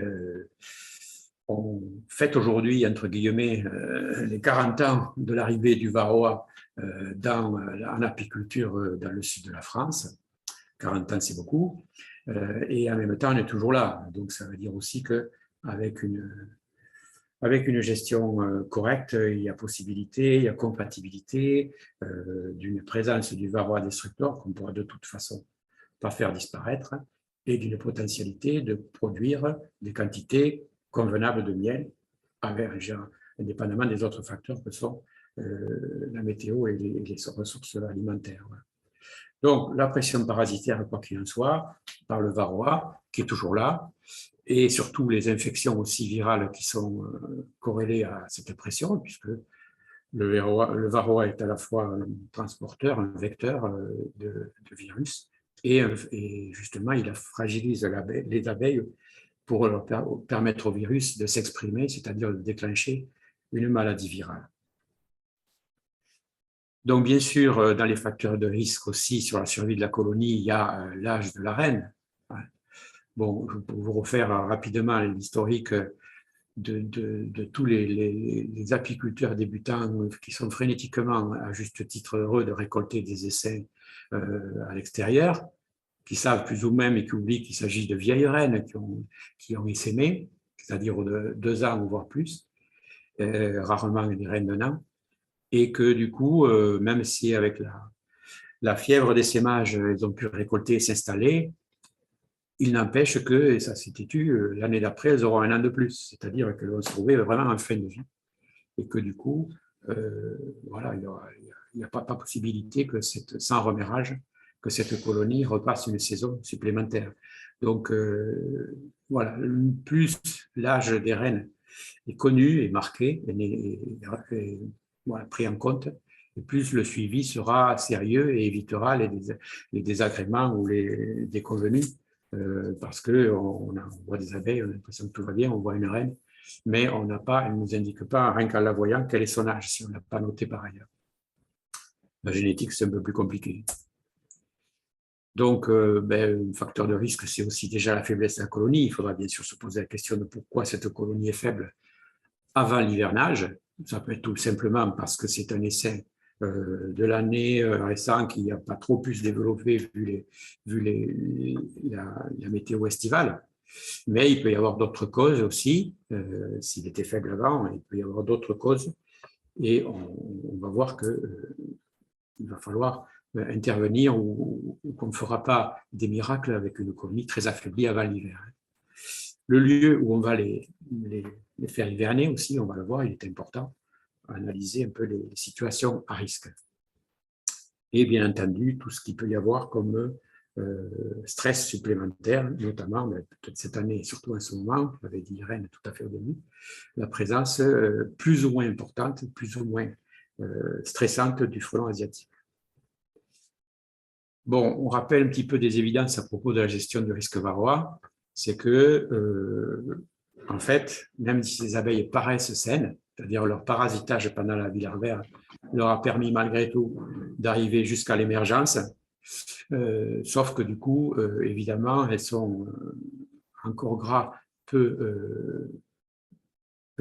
on fête aujourd'hui, entre guillemets, les 40 ans de l'arrivée du varroa en apiculture dans le sud de la France. 40 ans, c'est beaucoup. Et en même temps, on est toujours là. Donc, ça veut dire aussi qu'avec une gestion correcte, il y a possibilité, il y a compatibilité d'une présence du varroa destructor qu'on ne pourra de toute façon pas faire disparaître et d'une potentialité de produire des quantités convenables de miel, indépendamment des autres facteurs que sont la météo et les ressources alimentaires. Donc, la pression parasitaire, quoi qu'il en soit, par le varroa, qui est toujours là, et surtout les infections aussi virales qui sont corrélées à cette pression, puisque le varroa est à la fois un transporteur, un vecteur de virus, et justement, il fragilise les abeilles pour leur permettre au virus de s'exprimer, c'est-à-dire de déclencher une maladie virale. Donc, bien sûr, dans les facteurs de risque aussi sur la survie de la colonie, il y a l'âge de la reine. Bon, je peux vous refaire rapidement l'historique de tous les apiculteurs débutants qui sont frénétiquement, à juste titre, heureux de récolter des essaims à l'extérieur, qui savent plus ou moins, mais qui oublient qu'il s'agit de vieilles reines qui ont essaimé, c'est-à-dire 2 ans, voire plus, rarement des reines d'un an, et que du coup, même si avec la fièvre d'essaimage, ils ont pu récolter et s'installer, il n'empêche que, et ça s'est têtu, l'année d'après, elles auront 1 an de plus, c'est-à-dire qu'elles vont se trouver vraiment en fin de vie, et que du coup, voilà, il n'y a pas possibilité que sans remérage, que cette colonie repasse une saison supplémentaire. Donc, voilà, plus l'âge des reines est connu et marqué, et voilà, pris en compte, et plus le suivi sera sérieux et évitera les désagréments ou les déconvenus, parce qu'on voit des abeilles, on a l'impression que tout va bien, on voit une reine, mais elle ne nous indique pas, rien qu'en la voyant, quel est son âge, si on ne l'a pas noté par ailleurs. La génétique, c'est un peu plus compliqué. Donc, un facteur de risque, c'est aussi déjà la faiblesse de la colonie. Il faudra bien sûr se poser la question de pourquoi cette colonie est faible avant l'hivernage. Ça peut être tout simplement parce que c'est un essaim de l'année récent qui n'a pas trop pu se développer vu la météo estivale. Mais il peut y avoir d'autres causes aussi. S'il était faible avant, il peut y avoir d'autres causes. Et on va voir qu'il va falloir intervenir ou qu'on ne fera pas des miracles avec une colonie très affaiblie avant l'hiver. Le lieu où on va les faire hiverner aussi, on va le voir, il est important, analyser un peu les situations à risque. Et bien entendu, tout ce qu'il peut y avoir comme stress supplémentaire, notamment, peut-être cette année, surtout en ce moment, je l'avais dit Irène tout à fait au début, la présence plus ou moins importante, plus ou moins stressante du frelon asiatique. Bon, on rappelle un petit peu des évidences à propos de la gestion du risque varroa, c'est que, en fait, même si ces abeilles paraissent saines, c'est-à-dire leur parasitage pendant la vie larvaire leur a permis malgré tout d'arriver jusqu'à l'émergence, sauf que du coup, évidemment, elles sont encore peu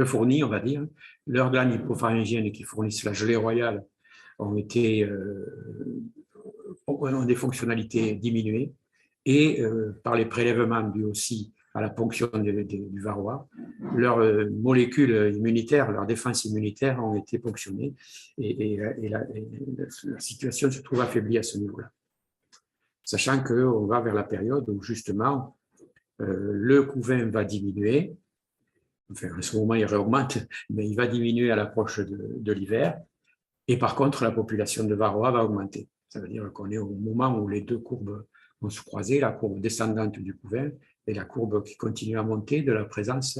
fournies, on va dire. Leurs glandes hypopharyngiennes qui fournissent la gelée royale ont des fonctionnalités diminuées, et par les prélèvements dus aussi à la ponction du varroa, leurs molécules immunitaires, leurs défenses immunitaires ont été ponctionnées, et la situation se trouve affaiblie à ce niveau-là. Sachant qu'on va vers la période où justement le couvain va diminuer, enfin en ce moment il réaugmente, mais il va diminuer à l'approche de l'hiver, Et par contre, la population de varroa va augmenter. Ça veut dire qu'on est au moment où les deux courbes vont se croiser, la courbe descendante du couvain et la courbe qui continue à monter de la présence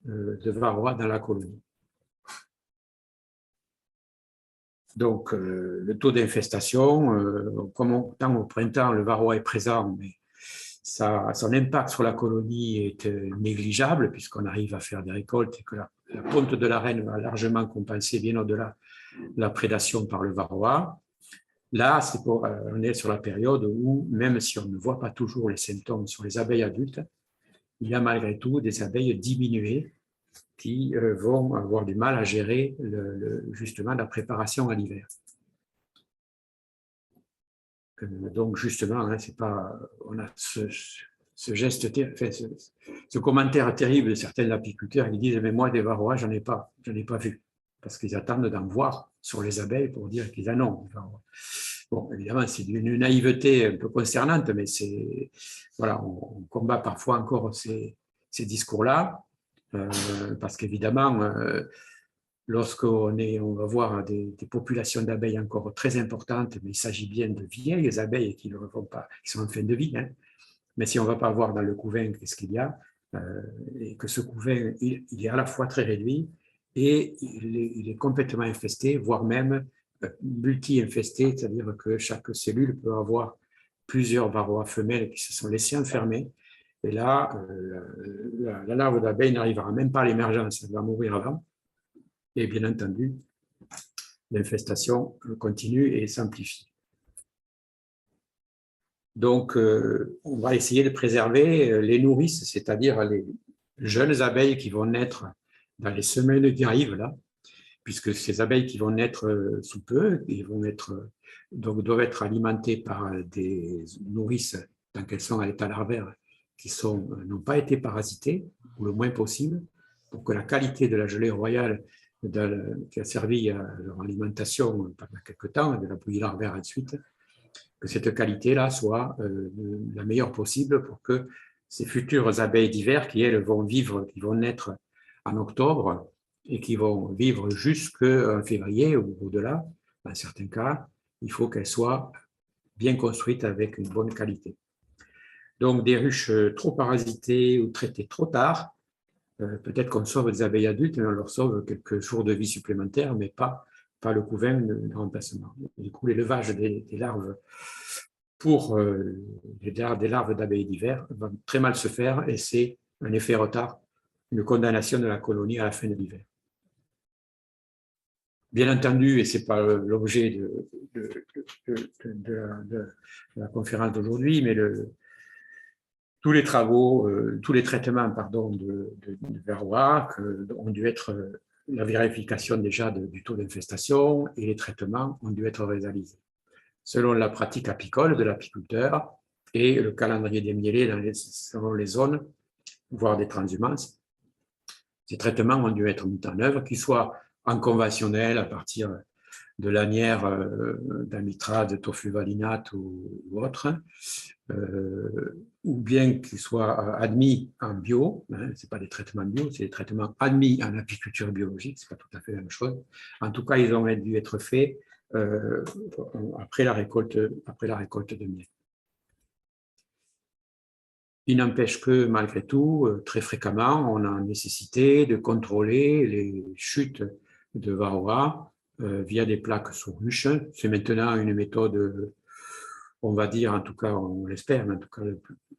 de varroa dans la colonie. Donc, le taux d'infestation, tant au printemps, le varroa est présent, mais son impact sur la colonie est négligeable puisqu'on arrive à faire des récoltes et que la ponte de la reine va largement compenser bien au-delà la prédation par le varroa. Là, on est sur la période où, même si on ne voit pas toujours les symptômes sur les abeilles adultes, il y a malgré tout des abeilles diminuées qui vont avoir du mal à gérer justement la préparation à l'hiver. Donc justement, hein, c'est pas, on a ce geste, enfin, ce commentaire terrible de certains apiculteurs qui disent mais moi des varroa j'en ai pas vu parce qu'ils attendent d'en voir sur les abeilles pour dire qu'ils en ont. Bon, évidemment, c'est d'une naïveté un peu concernante, mais c'est voilà, on combat parfois encore ces discours-là parce qu'évidemment. Lorsqu'on va voir des populations d'abeilles encore très importantes, mais il s'agit bien de vieilles abeilles qui ne vont pas, qui sont en fin de vie. Hein. Mais si on ne va pas voir dans le couvain qu'est-ce qu'il y a, et que ce couvain, il est à la fois très réduit et il est complètement infesté, voire même multi-infesté, c'est-à-dire que chaque cellule peut avoir plusieurs varroa femelles qui se sont laissées enfermer. Et là, la larve d'abeille n'arrivera même pas à l'émergence, elle va mourir avant. Et bien entendu, l'infestation continue et s'amplifie. Donc, on va essayer de préserver les nourrices, c'est-à-dire les jeunes abeilles qui vont naître dans les semaines qui arrivent, là, puisque ces abeilles qui vont naître sous peu, donc doivent être alimentées par des nourrices, tant qu'elles sont à l'état larvaire, qui n'ont pas été parasitées, ou le moins possible, pour que la qualité de la gelée royale qui a servi à leur alimentation pendant quelques temps, de la bouillie larvaire ensuite, que cette qualité-là soit la meilleure possible pour que ces futures abeilles d'hiver qui, elles, qui vont naître en octobre et qui vont vivre jusqu'en février ou au-delà, dans certains cas, il faut qu'elles soient bien construites avec une bonne qualité. Donc, des ruches trop parasitées ou traitées trop tard, peut-être qu'on sauve des abeilles adultes, mais on leur sauve quelques jours de vie supplémentaires, mais pas le couvain de remplacement. Du coup, l'élevage des larves pour des larves d'abeilles d'hiver va très mal se faire et c'est un effet retard, une condamnation de la colonie à la fin de l'hiver. Bien entendu, et ce n'est pas l'objet de la conférence d'aujourd'hui, mais tous les travaux, tous les traitements de varroa ont dû être la vérification déjà du taux d'infestation et les traitements ont dû être réalisés selon la pratique apicole de l'apiculteur et le calendrier des mielés selon les zones, voire des transhumances. Ces traitements ont dû être mis en œuvre, qu'ils soient en conventionnel à partir de lanières d'amitrate, de tofluvalinate ou autre, ou bien qu'ils soient admis en bio, hein, ce n'est pas des traitements bio, c'est des traitements admis en apiculture biologique, ce n'est pas tout à fait la même chose. En tout cas, ils ont dû être faits après la récolte de miel. Il n'empêche que, malgré tout, très fréquemment, on a nécessité de contrôler les chutes de varroa via des plaques sous ruche. C'est maintenant une méthode, on va dire, en tout cas, on l'espère, mais en tout cas,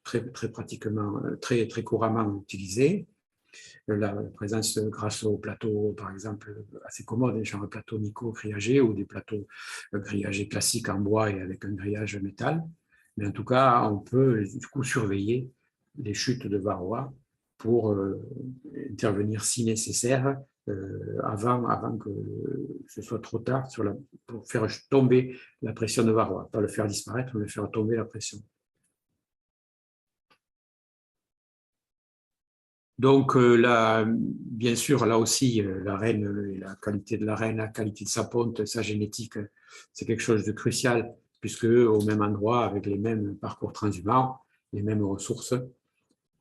très pratiquement, très couramment utilisée. La présence grâce aux plateaux, par exemple, assez commodes, genre un plateau Nico grillagé ou des plateaux grillagés classiques en bois et avec un grillage métal. Mais en tout cas, on peut du coup surveiller les chutes de varroa pour intervenir si nécessaire avant que ce soit trop tard pour faire tomber la pression de varroa, pas le faire disparaître, mais faire tomber la pression. Donc là, bien sûr, là aussi, la reine, la qualité de la reine, la qualité de sa ponte, sa génétique, c'est quelque chose de crucial, puisque au même endroit, avec les mêmes parcours transhumants, les mêmes ressources,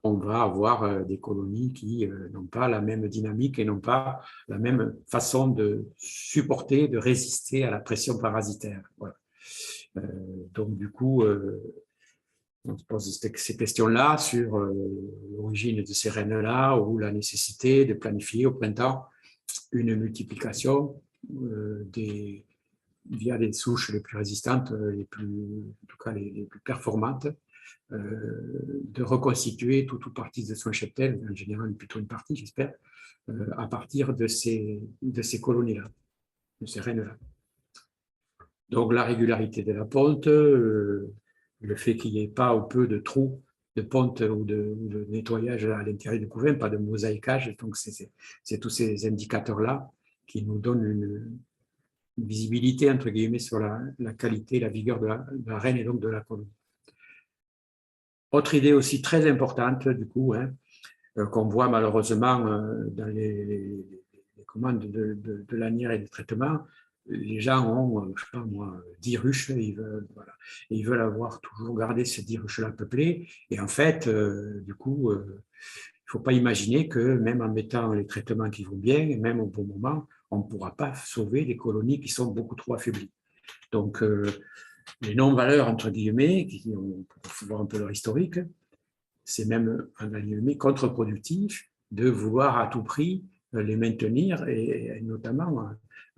on va avoir des colonies qui n'ont pas la même dynamique et n'ont pas la même façon de supporter, de résister à la pression parasitaire. Voilà. Donc, du coup, on se pose ces questions-là sur l'origine de ces reines-là ou la nécessité de planifier au printemps une multiplication via les souches les plus résistantes, en tout cas les plus performantes, de reconstituer toute ou partie de son cheptel, en général plutôt une partie, j'espère, à partir de ces colonies-là, de ces reines-là. Donc la régularité de la ponte, le fait qu'il n'y ait pas ou peu de trous de ponte ou de nettoyage à l'intérieur du couvain, pas de mosaïquage, donc c'est tous ces indicateurs-là qui nous donnent une visibilité, entre guillemets, sur la qualité, la vigueur de la reine et donc de la colonie. Autre idée aussi très importante, du coup, qu'on voit malheureusement dans les commandes de lanières et de traitement, les gens ont, je sais pas moi, 10 ruches, ils veulent avoir toujours gardé ces 10 ruches-là peuplées. Et en fait, du coup, il ne faut pas imaginer que même en mettant les traitements qui vont bien, et même au bon moment, on ne pourra pas sauver les colonies qui sont beaucoup trop affaiblies. Donc, les non-valeurs, entre guillemets, on peut voir un peu leur historique, c'est même, en guillemets, contre-productif de vouloir à tout prix les maintenir, et notamment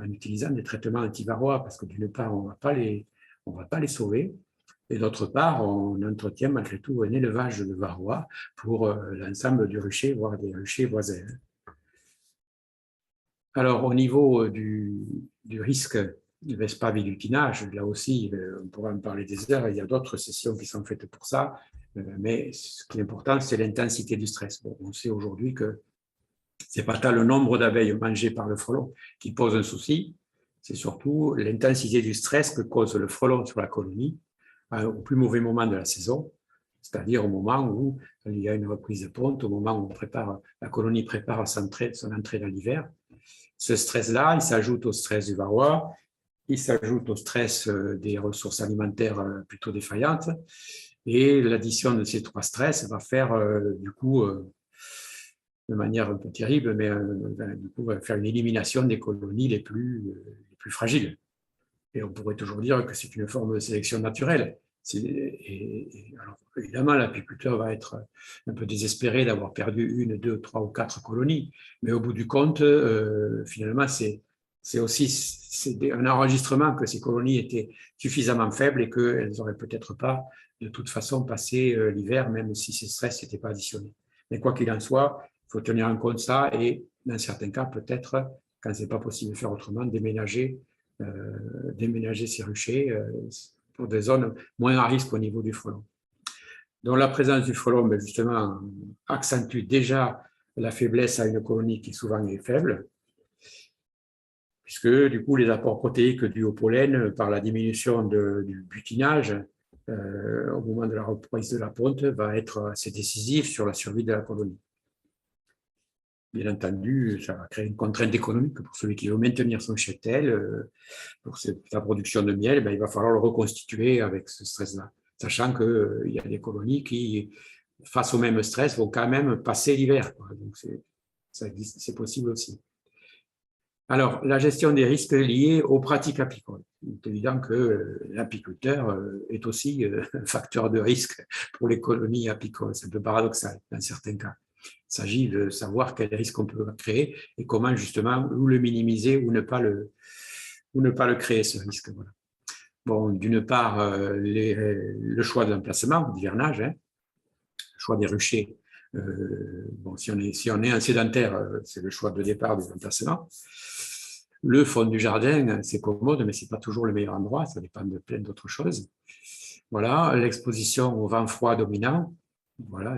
en utilisant des traitements antivarrois, parce que d'une part, on ne va pas les sauver, et d'autre part, on entretient malgré tout un élevage de varrois pour l'ensemble du rucher, voire des ruchers voisins. Alors, au niveau du risque Vespa-vilutinage, là aussi, on pourra en parler des heures, il y a d'autres sessions qui sont faites pour ça, mais ce qui est important, c'est l'intensité du stress. Bon, on sait aujourd'hui que ce n'est pas tant le nombre d'abeilles mangées par le frelon qui pose un souci, c'est surtout l'intensité du stress que cause le frelon sur la colonie au plus mauvais moment de la saison, c'est-à-dire au moment où il y a une reprise de ponte, au moment où la colonie prépare son entrée dans l'hiver. Ce stress-là, il s'ajoute au stress du varroa, il s'ajoute au stress des ressources alimentaires plutôt défaillantes, et l'addition de ces 3 stress va faire, du coup, de manière un peu terrible, mais du coup, va faire une élimination des colonies les plus fragiles. Et on pourrait toujours dire que c'est une forme de sélection naturelle. Alors, évidemment, l'apiculteur va être un peu désespéré d'avoir perdu 1, 2, 3 ou 4 colonies, mais au bout du compte, finalement, c'est un enregistrement que ces colonies étaient suffisamment faibles et qu'elles n'auraient peut-être pas, de toute façon, passé l'hiver, même si ces stress n'étaient pas additionnés. Mais quoi qu'il en soit, il faut tenir en compte ça et, dans certains cas, peut-être, quand ce n'est pas possible de faire autrement, déménager ces ruchers pour des zones moins à risque au niveau du frelon. Donc la présence du frelon, justement, accentue déjà la faiblesse à une colonie qui souvent est faible, puisque du coup les apports protéiques dus au pollen par la diminution du butinage au moment de la reprise de la ponte va être assez décisif sur la survie de la colonie. Bien entendu, ça va créer une contrainte économique pour celui qui veut maintenir son cheptel. Pour sa production de miel, il va falloir le reconstituer avec ce stress-là, sachant qu'il y a des colonies qui, face au même stress, vont quand même passer l'hiver. Donc, c'est possible aussi. Alors, la gestion des risques liés aux pratiques apicoles. Il est évident que l'apiculteur est aussi un facteur de risque pour les colonies apicoles. C'est un peu paradoxal dans certains cas. Il s'agit de savoir quels risques on peut créer et comment justement ou le minimiser ou ne pas le créer, ce risque. Voilà. Bon, d'une part, le choix de l'emplacement, d'hivernage, le choix des ruchers. Bon, si on est un sédentaire, c'est le choix de départ des emplacements. Le fond du jardin, c'est commode, mais ce n'est pas toujours le meilleur endroit, ça dépend de plein d'autres choses. Voilà, l'exposition au vent froid dominant, voilà,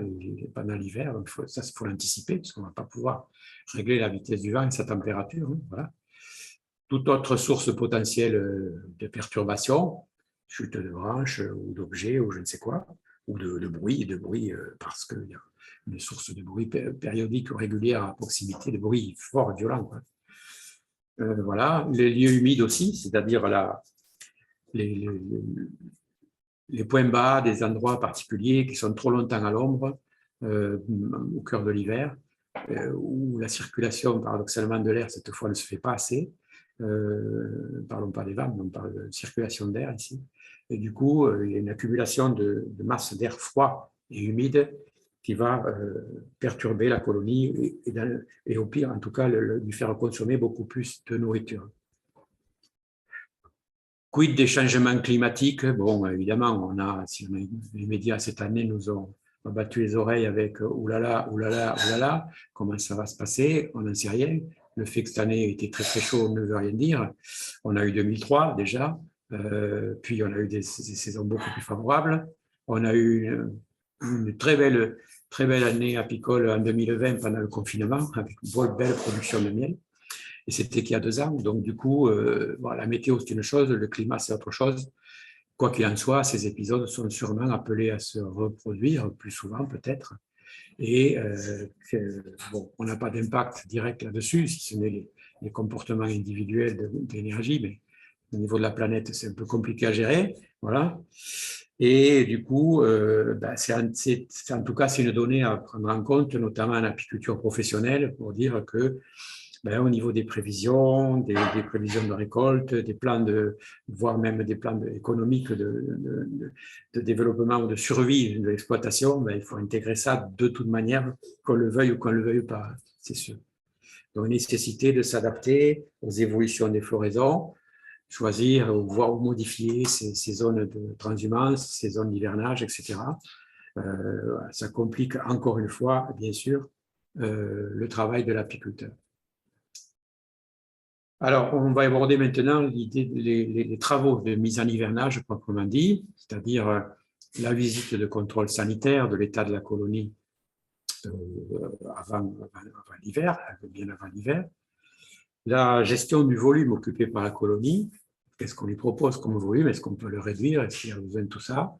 pendant l'hiver, ça, il faut l'anticiper, parce qu'on ne va pas pouvoir régler la vitesse du vent et sa température. Voilà. Toute autre source potentielle de perturbation, chute de branches ou d'objets ou je ne sais quoi, ou de bruit parce qu'il y a une source de bruit périodique ou régulière à proximité, de bruit fort et violent. Voilà, les lieux humides aussi, c'est-à-dire les points bas des endroits particuliers qui sont trop longtemps à l'ombre, au cœur de l'hiver, où la circulation, paradoxalement, de l'air, cette fois, ne se fait pas assez. Ne parlons pas des vannes, on parle de circulation d'air ici. Et du coup, il y a une accumulation de masse d'air froid et humide qui va perturber la colonie et au pire, en tout cas, lui faire consommer beaucoup plus de nourriture. Quid des changements climatiques? Bon, évidemment, les médias cette année nous ont battu les oreilles avec oulala, oulala, oulala, comment ça va se passer? On n'en sait rien. Le fait que cette année était très très chaud ne veut rien dire. On a eu 2003 déjà, puis on a eu des saisons beaucoup plus favorables. On a eu une très belle année apicole en 2020 pendant le confinement, avec une belle production de miel. Et c'était qu'il y a 2 ans. Donc, du coup, la météo, c'est une chose, le climat, c'est autre chose. Quoi qu'il en soit, ces épisodes sont sûrement appelés à se reproduire plus souvent, peut-être. Et on n'a pas d'impact direct là-dessus, si ce n'est les comportements individuels d'énergie, mais au niveau de la planète, c'est un peu compliqué à gérer. Voilà. Et du coup, en tout cas, c'est une donnée à prendre en compte, notamment en apiculture professionnelle, pour dire que au niveau des prévisions, des prévisions de récolte, des plans voire même des plans économiques de développement ou de survie de l'exploitation, il faut intégrer ça de toute manière, qu'on le veuille ou qu'on ne le veuille pas, c'est sûr. Donc, nécessité de s'adapter aux évolutions des floraisons, choisir, voire modifier ces zones de transhumance, ces zones d'hivernage, etc. Ça complique encore une fois, bien sûr, le travail de l'apiculteur. Alors, on va aborder maintenant les travaux de mise en hivernage, proprement dit, c'est-à-dire la visite de contrôle sanitaire de l'état de la colonie avant l'hiver, bien avant l'hiver, la gestion du volume occupé par la colonie, qu'est-ce qu'on lui propose comme volume, est-ce qu'on peut le réduire, est-ce qu'il y a besoin de tout ça.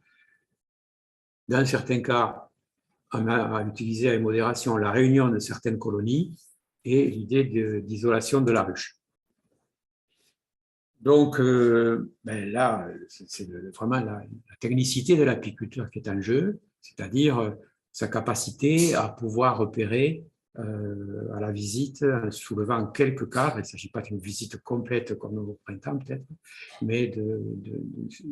Dans certains cas, on a utilisé avec modération la réunion de certaines colonies et l'idée d'isolation de la ruche. Donc, là, c'est vraiment la technicité de l'apiculteur qui est en jeu, c'est-à-dire sa capacité à pouvoir repérer à la visite, en soulevant quelques cadres, il ne s'agit pas d'une visite complète comme au printemps peut-être, mais de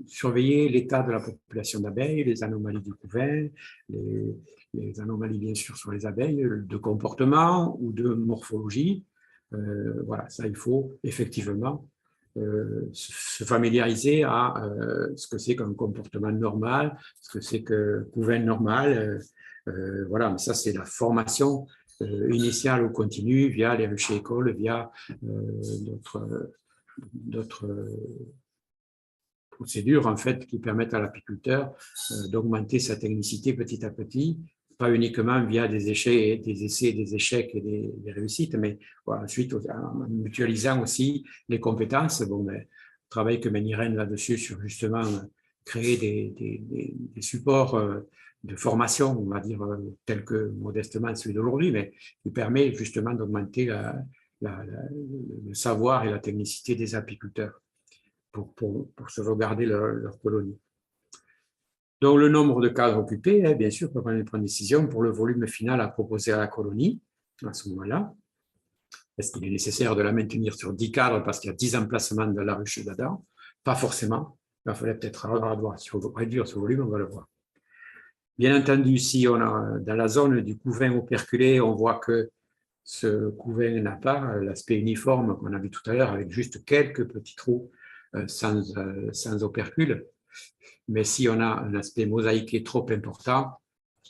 surveiller l'état de la population d'abeilles, les anomalies du couvain, les anomalies bien sûr sur les abeilles, de comportement ou de morphologie. Voilà, ça il faut effectivement se familiariser à ce que c'est qu'un comportement normal, ce que c'est que couvain normal. Voilà, mais ça, c'est la formation initiale ou continue via les ruchers écoles, via d'autres procédures en fait qui permettent à l'apiculteur d'augmenter sa technicité petit à petit, pas uniquement via des essais, des échecs et des réussites, mais voilà, ensuite en mutualisant aussi les compétences. Bon, le travail que mène Irène là-dessus sur justement créer des supports de formation, on va dire, tels que modestement celui d'aujourd'hui, mais qui permet justement d'augmenter le savoir et la technicité des apiculteurs pour sauvegarder leur colonie. Donc, le nombre de cadres occupés, bien sûr, peut prendre une décision pour le volume final à proposer à la colonie à ce moment-là. Est-ce qu'il est nécessaire de la maintenir sur 10 cadres parce qu'il y a 10 emplacements de la ruche d'Adam? Pas forcément. Il faudrait peut-être réduire ce volume, on va le voir. Bien entendu, si on a dans la zone du couvain operculé, on voit que ce couvain n'a pas l'aspect uniforme qu'on a vu tout à l'heure, avec juste quelques petits trous sans opercule. Mais si on a un aspect mosaïqué trop important,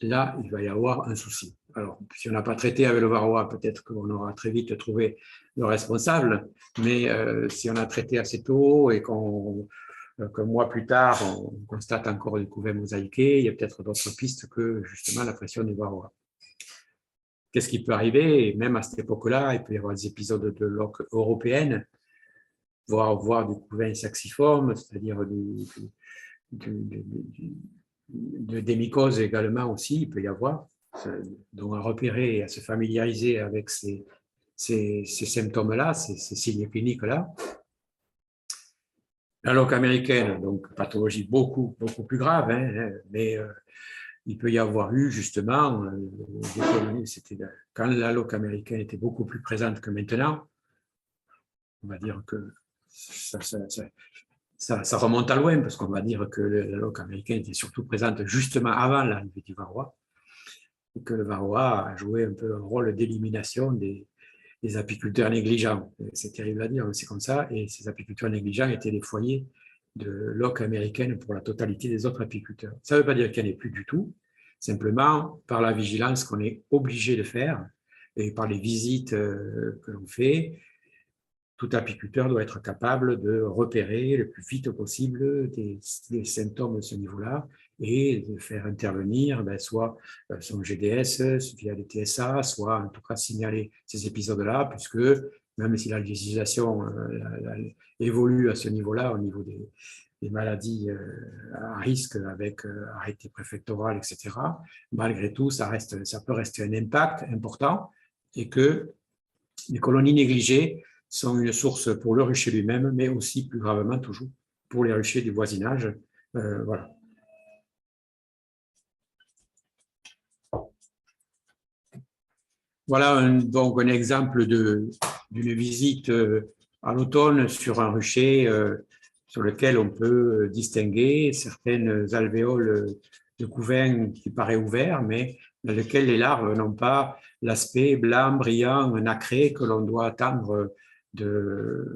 là, il va y avoir un souci. Alors, si on n'a pas traité avec le varroa, peut-être qu'on aura très vite trouvé le responsable, mais si on a traité assez tôt et qu'un mois plus tard, on constate encore du couvain mosaïqué, il y a peut-être d'autres pistes que justement la pression du varroa. Qu'est-ce qui peut arriver? Et même à cette époque-là, il peut y avoir des épisodes de loques européennes, voire du couvain saxiforme, c'est-à-dire des mycoses également aussi, il peut y avoir. Donc à repérer et à se familiariser avec ces symptômes-là, ces signes cliniques-là. La loque américaine, donc pathologie beaucoup plus grave, hein, mais il peut y avoir eu justement des colonies. Quand la loque américaine était beaucoup plus présente que maintenant. On va dire que ça remonte à loin, parce qu'on va dire que la loque américaine était surtout présente justement avant l'arrivée du varroa, et que le varroa a joué un peu un rôle d'élimination des apiculteurs négligents. C'est terrible à dire, mais c'est comme ça, et ces apiculteurs négligents étaient les foyers de loque américaine pour la totalité des autres apiculteurs. Ça ne veut pas dire qu'il n'y en ait plus du tout, simplement par la vigilance qu'on est obligé de faire, et par les visites que l'on fait. Tout apiculteur doit être capable de repérer le plus vite possible des symptômes de ce niveau-là et de faire intervenir soit son GDS via les TSA, soit en tout cas signaler ces épisodes-là, puisque même si la législation évolue à ce niveau-là, au niveau des maladies à risque avec arrêté préfectoral, etc., malgré tout, ça peut rester un impact important et que les colonies négligées sont une source pour le rucher lui-même, mais aussi, plus gravement toujours, pour les ruchers du voisinage. Voilà. Voilà donc un exemple d'une visite à l'automne sur un rucher sur lequel on peut distinguer certaines alvéoles de couvain qui paraissent ouverts, mais dans lesquels les larves n'ont pas l'aspect blanc, brillant, nacré que l'on doit attendre de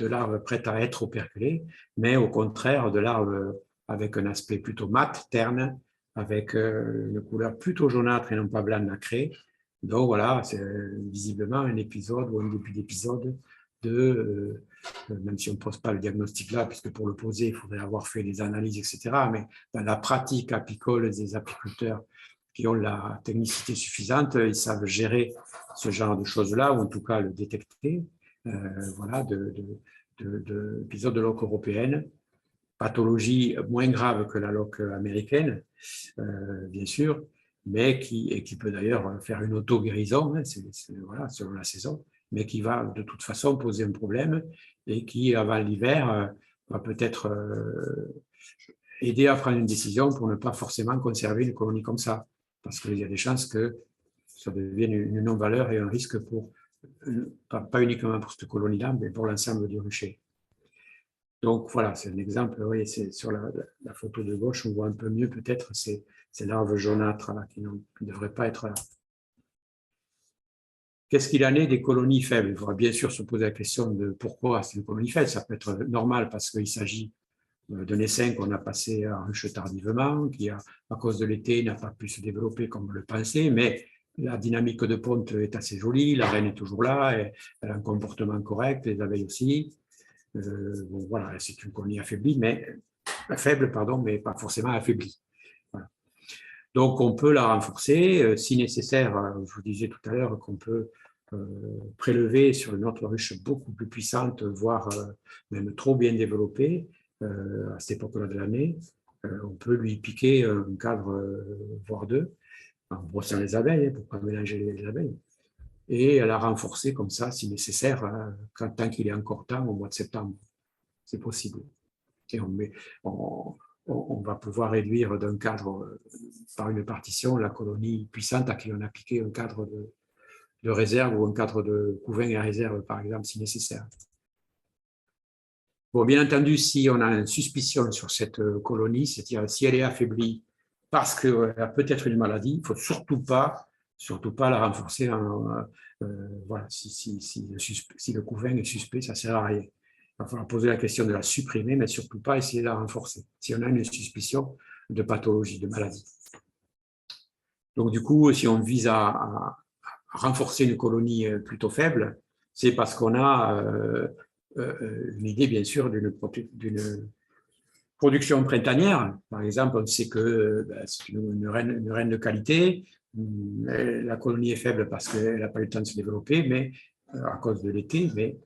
larves prêtes à être operculées, mais au contraire de larves avec un aspect plutôt mat, terne, avec une couleur plutôt jaunâtre et non pas blanc nacré. Donc voilà, c'est visiblement un épisode ou un début d'épisode même si on ne pose pas le diagnostic là, puisque pour le poser, il faudrait avoir fait des analyses, etc. Mais dans la pratique apicole des apiculteurs qui ont la technicité suffisante, ils savent gérer ce genre de choses-là, ou en tout cas le détecter, voilà, d'épisodes de loque européenne, pathologie moins grave que la loque américaine, bien sûr, mais qui peut d'ailleurs faire une auto-guérison, hein, voilà, selon la saison, mais qui va de toute façon poser un problème et qui, avant l'hiver, va peut-être aider à prendre une décision pour ne pas forcément conserver une colonie comme ça, parce qu'il y a des chances que ça devienne une non-valeur et un risque pour, pas uniquement pour cette colonie-là, mais pour l'ensemble du rucher. Donc voilà, c'est un exemple, oui, c'est sur la photo de gauche, on voit un peu mieux peut-être ces larves jaunâtres là, qui ne devraient pas être là. Qu'est-ce qu'il en est des colonies faibles? Il faudra bien sûr se poser la question de pourquoi c'est une colonie faible. Ça peut être normal parce qu'il s'agit d'un essaim qu'on a passé en ruche tardivement, qui, à cause de l'été, n'a pas pu se développer comme on le pensait, mais la dynamique de ponte est assez jolie, la reine est toujours là, elle a un comportement correct, les abeilles aussi. Bon, voilà, c'est une colonie affaiblie, faible, mais pas forcément affaiblie. Voilà. Donc, on peut la renforcer. Si nécessaire, je vous disais tout à l'heure qu'on peut prélever sur une autre ruche beaucoup plus puissante, voire même trop bien développée, à cette époque-là de l'année. On peut lui piquer un cadre, voire deux, en brossant les abeilles, pour ne pas mélanger les abeilles. Et la renforcer comme ça, si nécessaire, tant qu'il est encore temps, au mois de septembre. C'est possible. Et on va pouvoir réduire d'un cadre par une partition la colonie puissante à qui on a piqué un cadre de réserve ou un cadre de couvain à réserve, par exemple, si nécessaire. Bon, bien entendu, si on a une suspicion sur cette colonie, c'est-à-dire si elle est affaiblie parce qu'elle a peut-être une maladie, il ne faut surtout pas la renforcer. Voilà, si le couvain est suspect, ça ne sert à rien. Il va falloir poser la question de la supprimer, mais surtout pas essayer de la renforcer, si on a une suspicion de pathologie, de maladie. Donc, du coup, si on vise à renforcer une colonie plutôt faible, c'est parce qu'on a une idée, bien sûr, d'une production printanière. Par exemple, on sait que c'est une reine de qualité. La colonie est faible parce qu'elle n'a pas eu le temps de se développer, mais à cause de l'été, mais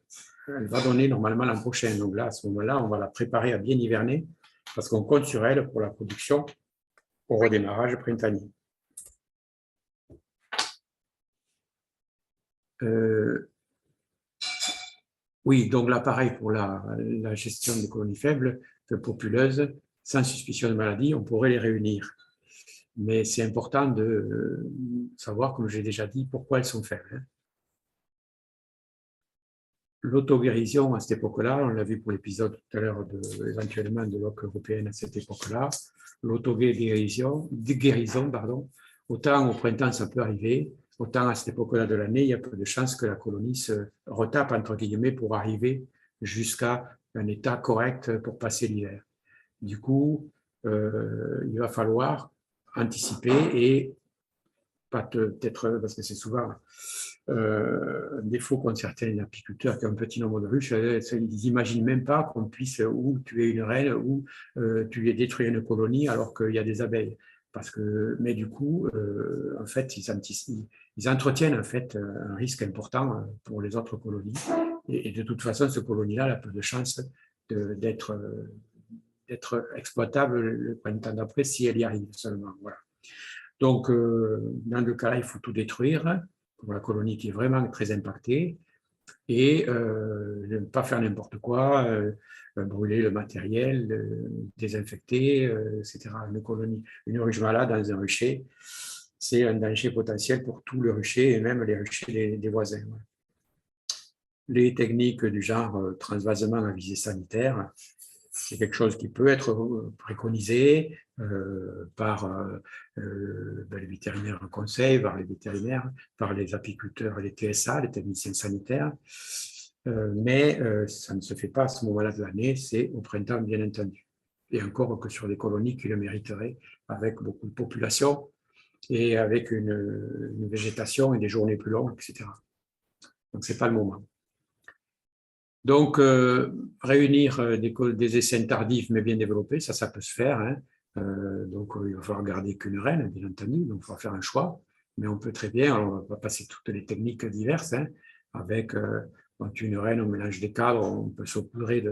elle va donner normalement l'an prochain. Donc là, à ce moment-là, on va la préparer à bien hiverner parce qu'on compte sur elle pour la production au redémarrage printanier. Oui, donc là, pareil, pour la gestion des colonies faibles, populeuses, sans suspicion de maladie, on pourrait les réunir. mais c'est important de savoir, comme j'ai déjà dit, pourquoi elles sont faibles. L'auto-guérison à cette époque-là, on l'a vu pour l'épisode tout à l'heure éventuellement de l'OC européenne à cette époque-là, l'auto-guérison, autant au printemps ça peut arriver, autant à cette époque-là de l'année, il y a peu de chances que la colonie se retape, entre guillemets, pour arriver jusqu'à un état correct pour passer l'hiver. Du coup, il va falloir anticiper et peut-être, parce que c'est souvent un défaut qu'ont certains apiculteurs qui ont un petit nombre de ruches, ils n'imaginent même pas qu'on puisse ou tuer une reine ou détruire une colonie alors qu'il y a des abeilles. Mais du coup, en fait, ils entretiennent en fait un risque important pour les autres colonies. Et de toute façon, cette colonie-là a peu de chances d'être exploitable le printemps d'après si elle y arrive seulement. Voilà. Donc, dans le cas-là, il faut tout détruire pour la colonie qui est vraiment très impactée et ne pas faire n'importe quoi, brûler le matériel, désinfecter, etc. Une ruche malade dans un rucher, c'est un danger potentiel pour tout le rucher et même les ruchers des voisins. Les techniques du genre transvasement à visée sanitaire, c'est quelque chose qui peut être préconisé par les vétérinaires en conseil, par les vétérinaires, par les apiculteurs et les TSA, les techniciens sanitaires. Mais ça ne se fait pas à ce moment-là de l'année, c'est au printemps, bien entendu. Et encore que sur des colonies qui le mériteraient, avec beaucoup de population et avec une végétation et des journées plus longues, etc. Donc, ce n'est pas le moment. Donc, réunir des essaims tardifs mais bien développés, ça peut se faire. Hein. Donc, il va falloir garder qu'une reine, bien entendu, donc il faudra faire un choix. Mais on peut très bien, on va passer toutes les techniques diverses, hein, avec une reine, on mélange des cadres, on peut saupoudrer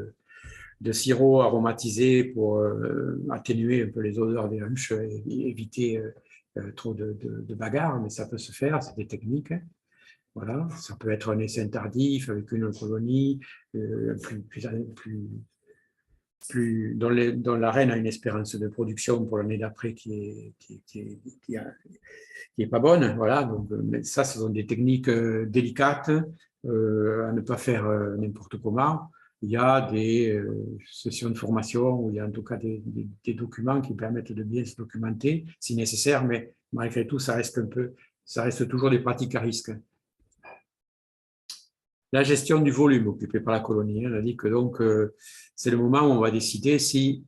de sirop aromatisé pour atténuer un peu les odeurs des ruches et éviter trop de bagarres, mais ça peut se faire, c'est des techniques. Hein. Voilà, ça peut être un essaim tardif avec une colonie dont la reine a une espérance de production pour l'année d'après qui est pas bonne. Voilà, donc ça, ce sont des techniques délicates à ne pas faire n'importe comment. Il y a des sessions de formation où il y a en tout cas des documents qui permettent de bien se documenter si nécessaire, mais malgré tout, ça reste toujours des pratiques à risque. La gestion du volume occupé par la colonie. On a dit que donc c'est le moment où on va décider si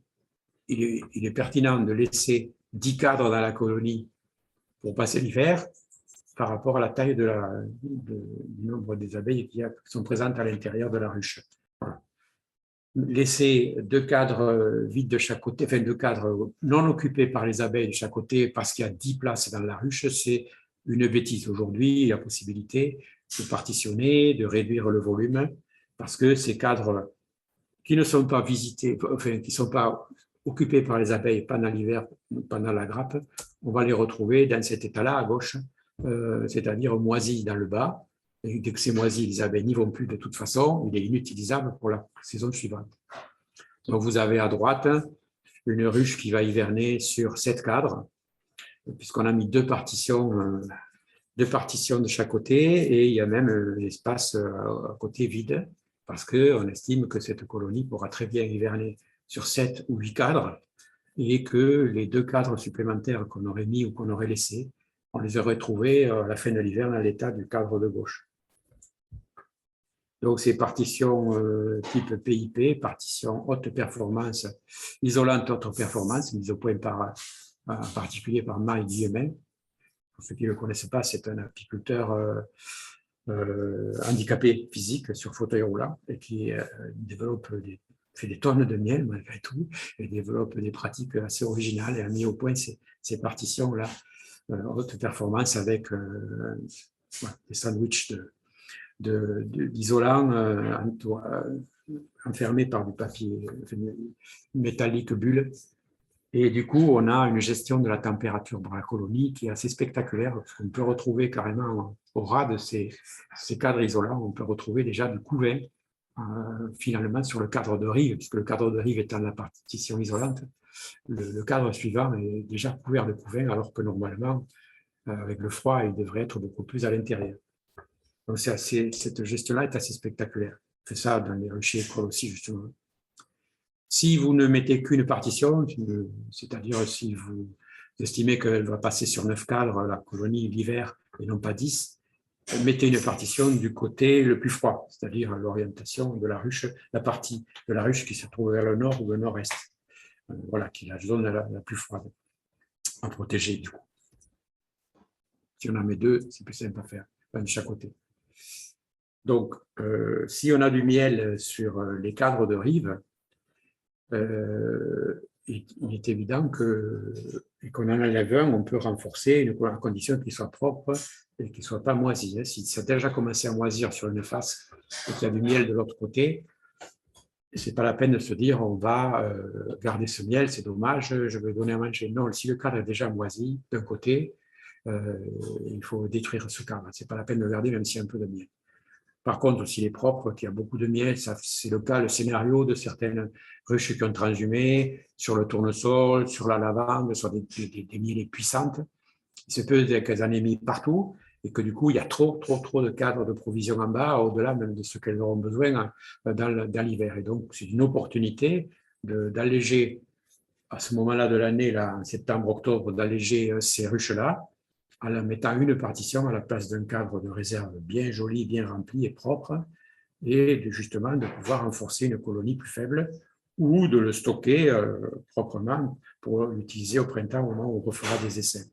il est pertinent de laisser 10 cadres dans la colonie pour passer l'hiver par rapport à la taille du nombre des abeilles qui sont présentes à l'intérieur de la ruche. Voilà. Laisser 2 cadres vides de chaque côté, enfin 2 cadres non occupés par les abeilles de chaque côté parce qu'il y a 10 places dans la ruche, c'est une bêtise. Aujourd'hui, il y a possibilité de partitionner, de réduire le volume, parce que ces cadres qui ne sont pas visités, enfin, qui ne sont pas occupés par les abeilles pendant l'hiver, pendant la grappe, on va les retrouver dans cet état-là à gauche, c'est-à-dire moisis dans le bas. Et dès que c'est moisi, les abeilles n'y vont plus de toute façon, il est inutilisable pour la saison suivante. Donc vous avez à droite une ruche qui va hiverner sur 7 cadres, puisqu'on a mis 2 partitions de chaque côté, et il y a même l'espace à côté vide, parce qu'on estime que cette colonie pourra très bien hiverner sur 7 ou 8 cadres, et que les 2 cadres supplémentaires qu'on aurait mis ou qu'on aurait laissés, on les aurait trouvés à la fin de l'hiver dans l'état du cadre de gauche. Donc, c'est partition type PIP, partition haute performance, isolante haute performance, mise au point en particulier par Mike Guillemin. Pour ceux qui ne le connaissent pas, c'est un apiculteur handicapé physique sur fauteuil roulant et qui fait des tonnes de miel malgré tout et développe des pratiques assez originales et a mis au point ces partitions-là, haute performance avec des sandwichs d'isolant enfermés par du papier métallique bulle. Et du coup, on a une gestion de la température dans la colonie qui est assez spectaculaire, parce qu'on peut retrouver carrément au ras de ces cadres isolants, on peut retrouver déjà du couvain finalement sur le cadre de rive, puisque le cadre de rive étant la partition isolante, le cadre suivant est déjà couvert de couvain, alors que normalement, avec le froid, il devrait être beaucoup plus à l'intérieur. Donc cette gestion-là est assez spectaculaire. On fait ça dans les ruchers écoles aussi, justement. Si vous ne mettez qu'une partition, c'est-à-dire si vous estimez qu'elle va passer sur 9 cadres, la colonie l'hiver, et non pas 10, mettez une partition du côté le plus froid, c'est-à-dire l'orientation de la ruche, la partie de la ruche qui se trouve vers le nord ou le nord-est. Voilà, qui est la zone la plus froide à protéger, du coup. Si on en met 2, c'est plus simple à faire, de chaque côté. Donc, si on a du miel sur les cadres de rive, il est évident qu'on en enlève un, on peut renforcer à condition qu'il soit propre et qu'il ne soit pas moisi. Si ça a déjà commencé à moisir sur une face et qu'il y a du miel de l'autre côté, ce n'est pas la peine de se dire on va garder ce miel, c'est dommage, je vais donner à manger. Non, si le cadre est déjà moisi d'un côté, il faut détruire ce cadre. Ce n'est pas la peine de le garder même s'il y a un peu de miel. Par contre, s'il est propre, qu'il y a beaucoup de miel, c'est le scénario de certaines ruches qui ont transhumé sur le tournesol, sur la lavande, sur des mielées puissantes. Il se peut qu'elles en aient mis partout et que du coup, il y a trop de cadres de provision en bas, au-delà même de ce qu'elles auront besoin dans l'hiver. Et donc, c'est une opportunité d'alléger, à ce moment-là de l'année, en septembre, octobre, d'alléger ces ruches-là, en la mettant une partition à la place d'un cadre de réserve bien joli, bien rempli et propre, et justement de pouvoir renforcer une colonie plus faible ou de le stocker proprement pour l'utiliser au printemps au moment où on refera des essais.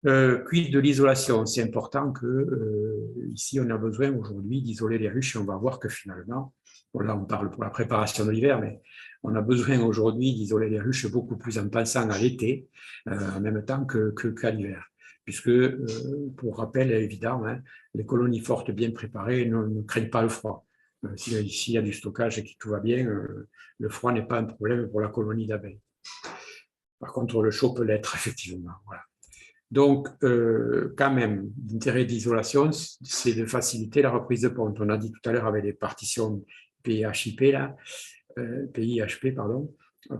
Quid de l'isolation? C'est important que ici on a besoin aujourd'hui d'isoler les ruches et on va voir que finalement, bon là on parle pour la préparation de l'hiver, mais on a besoin aujourd'hui d'isoler les ruches beaucoup plus en pensant à l'été, en même temps qu'à l'hiver. Puisque, pour rappel évident, hein, les colonies fortes bien préparées ne craignent pas le froid. S'il y a du stockage et que tout va bien, le froid n'est pas un problème pour la colonie d'abeilles. Par contre, le chaud peut l'être, effectivement. Voilà. Donc, quand même, l'intérêt d'isolation, c'est de faciliter la reprise de ponte. On a dit tout à l'heure avec les partitions PIHP, PIHP, pardon,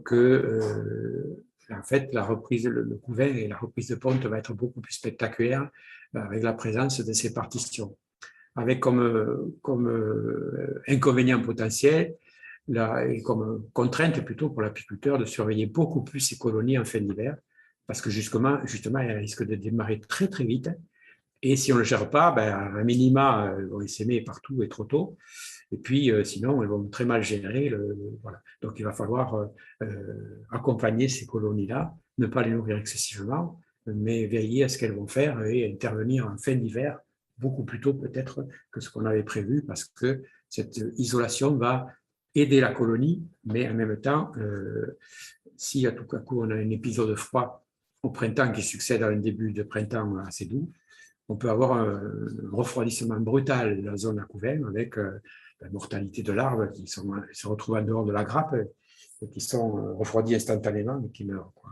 que en fait, la reprise, le couvain et la reprise de ponte va être beaucoup plus spectaculaire avec la présence de ces partitions. Avec comme inconvénient potentiel et comme contrainte plutôt pour l'apiculteur de surveiller beaucoup plus ces colonies en fin d'hiver, parce que justement, elles risquent de démarrer très très vite. Et si on ne le gère pas, à minima, elles vont s'aimer partout et trop tôt. Et puis, sinon, elles vont très mal gérer. Voilà. Donc, il va falloir accompagner ces colonies-là, ne pas les nourrir excessivement, mais veiller à ce qu'elles vont faire et intervenir en fin d'hiver, beaucoup plus tôt peut-être que ce qu'on avait prévu, parce que cette isolation va aider la colonie, mais en même temps, si à tout coup on a un épisode froid au printemps qui succède à un début de printemps assez doux, on peut avoir un refroidissement brutal de la zone à couvain avec la mortalité de larves qui se retrouvent en dehors de la grappe et qui sont refroidis instantanément et qui meurent, quoi.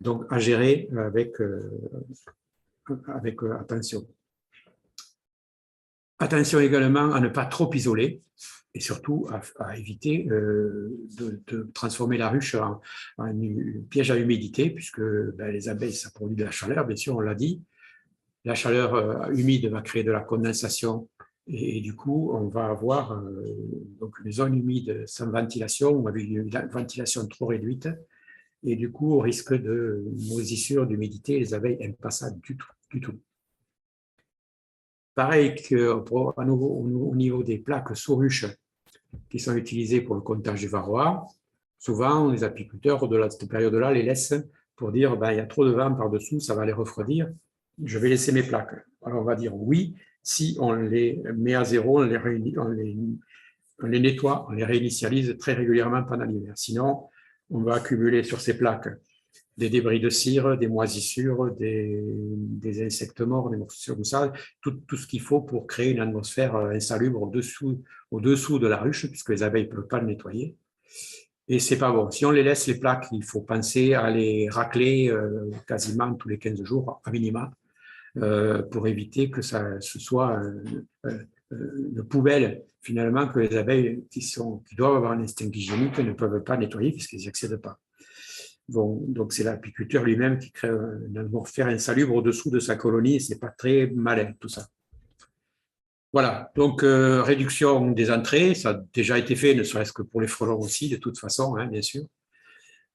Donc, à gérer avec attention. Attention également à ne pas trop isoler et surtout à éviter de transformer la ruche en piège à humidité, puisque les abeilles, ça produit de la chaleur, bien sûr, on l'a dit. La chaleur humide va créer de la condensation et du coup, on va avoir donc une zone humide sans ventilation ou avec une ventilation trop réduite. Et du coup, au risque de moisissure, d'humidité, les abeilles n'aiment pas ça du tout, du tout. Pareil au niveau des plaques sous ruche qui sont utilisées pour le comptage du varroa, souvent les apiculteurs, au-delà de cette période-là, les laissent pour dire il y a trop de vent par-dessous, ça va les refroidir, je vais laisser mes plaques. Alors on va dire oui, si on les met à zéro, on les nettoie, on les réinitialise très régulièrement pendant l'hiver. Sinon, on va accumuler sur ces plaques des débris de cire, des moisissures, des insectes morts, des morsures, tout ça, tout ce qu'il faut pour créer une atmosphère insalubre au-dessous de la ruche, puisque les abeilles ne peuvent pas le nettoyer. Et c'est pas bon. Si on les laisse, les plaques, il faut penser à les racler quasiment tous les 15 jours, à minima, pour éviter que ce soit une poubelle, finalement, que les abeilles qui doivent avoir un instinct hygiénique ne peuvent pas nettoyer puisqu'elles n'y accèdent pas. Bon, donc c'est l'apiculteur lui-même qui crée un atmosphère insalubre au-dessous de sa colonie, et c'est pas très malin tout ça. Voilà, donc réduction des entrées, ça a déjà été fait, ne serait-ce que pour les frelons aussi, de toute façon, hein, bien sûr,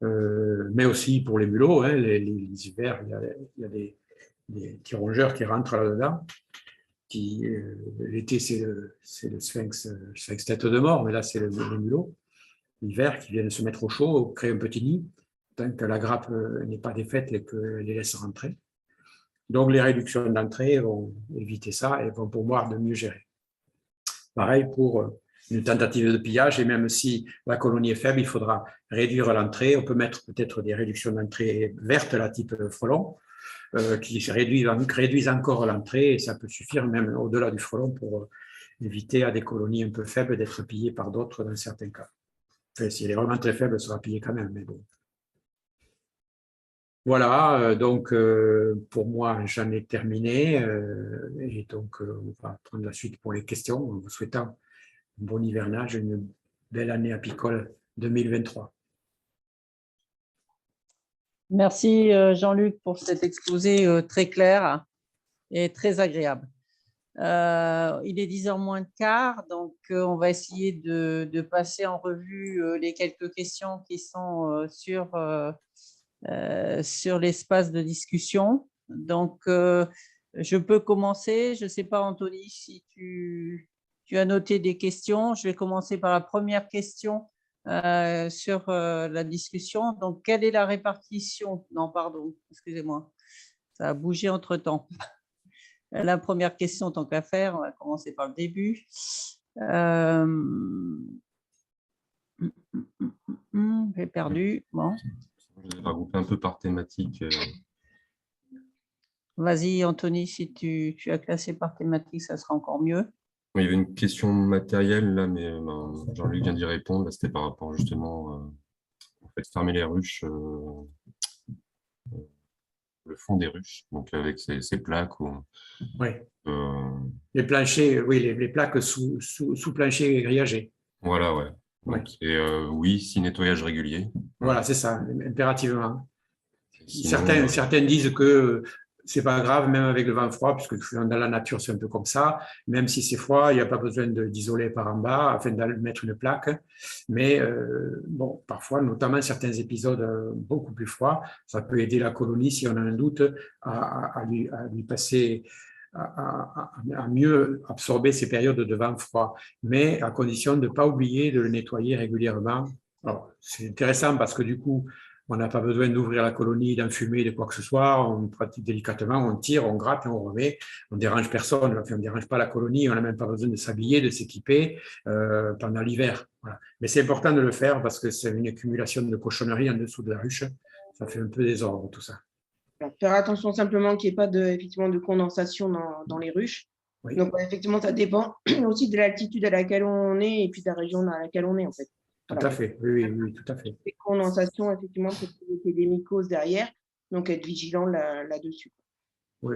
mais aussi pour les mulots, hein, les hivers, il y a des petits rongeurs qui rentrent là-dedans. L'été, c'est le sphinx tête de mort, mais là, c'est le mulot. L'hiver, qui viennent se mettre au chaud, créer un petit nid, tant que la grappe n'est pas défaite et qu'elle les laisse rentrer. Donc, les réductions d'entrée vont éviter ça et vont pouvoir de mieux gérer. Pareil pour une tentative de pillage, et même si la colonie est faible, il faudra réduire l'entrée. On peut mettre peut-être des réductions d'entrée vertes, là, type frelon, qui réduisent encore l'entrée, et ça peut suffire même au-delà du frelon pour éviter à des colonies un peu faibles d'être pillées par d'autres dans certains cas. Enfin, si elle est vraiment très faible, elle sera pillée quand même, mais bon. Voilà, donc pour moi, j'en ai terminé, et donc on va prendre la suite pour les questions, en vous souhaitant un bon hivernage, une belle année apicole 2023. Merci Jean-Luc pour cet exposé très clair et très agréable. Il est 10h moins le quart, donc on va essayer de passer en revue les quelques questions qui sont sur l'espace de discussion. Donc, je peux commencer. Je ne sais pas, Anthony, si tu as noté des questions. Je vais commencer par la première question sur la discussion. Donc, quelle est la répartition? Non, pardon, excusez-moi. Ça a bougé entre-temps. La première question, tant qu'à faire, on va commencer par le début. J'ai perdu. Bon. Je vais regrouper un peu par thématique. Vas-y, Anthony, si tu as classé par thématique, ça sera encore mieux. Il y avait une question matérielle, là, mais Jean-Luc vient d'y répondre. C'était par rapport justement en fait, fermer les ruches, le fond des ruches, donc avec ces plaques. Oui. Les planchers, oui, les plaques sous plancher grillagé. Voilà, ouais. Donc, oui, si nettoyage régulier. Voilà, c'est ça, impérativement. Sinon, certains disent que c'est pas grave, même avec le vent froid, puisque dans la nature, c'est un peu comme ça. Même si c'est froid, il n'y a pas besoin d'isoler par en bas afin de mettre une plaque. Mais bon, parfois, notamment certains épisodes beaucoup plus froids, ça peut aider la colonie, si on a un doute, à lui passer, à mieux absorber ces périodes de vent froid, mais à condition de ne pas oublier de le nettoyer régulièrement. Alors, c'est intéressant parce que du coup, on n'a pas besoin d'ouvrir la colonie, d'enfumer, de quoi que ce soit. On pratique délicatement, on tire, on gratte et on remet. On ne dérange personne, enfin, on ne dérange pas la colonie. On n'a même pas besoin de s'habiller, de s'équiper pendant l'hiver. Voilà. Mais c'est important de le faire parce que c'est une accumulation de cochonneries en dessous de la ruche. Ça fait un peu désordre, tout ça. Faire attention simplement qu'il n'y ait pas effectivement de condensation dans les ruches. Oui. Donc, effectivement, ça dépend aussi de l'altitude à laquelle on est et puis de la région dans laquelle on est, en fait. Tout à fait, oui, tout à fait. Les condensations, effectivement, peut provoquer des mycoses derrière, donc être vigilant là-dessus. Oui.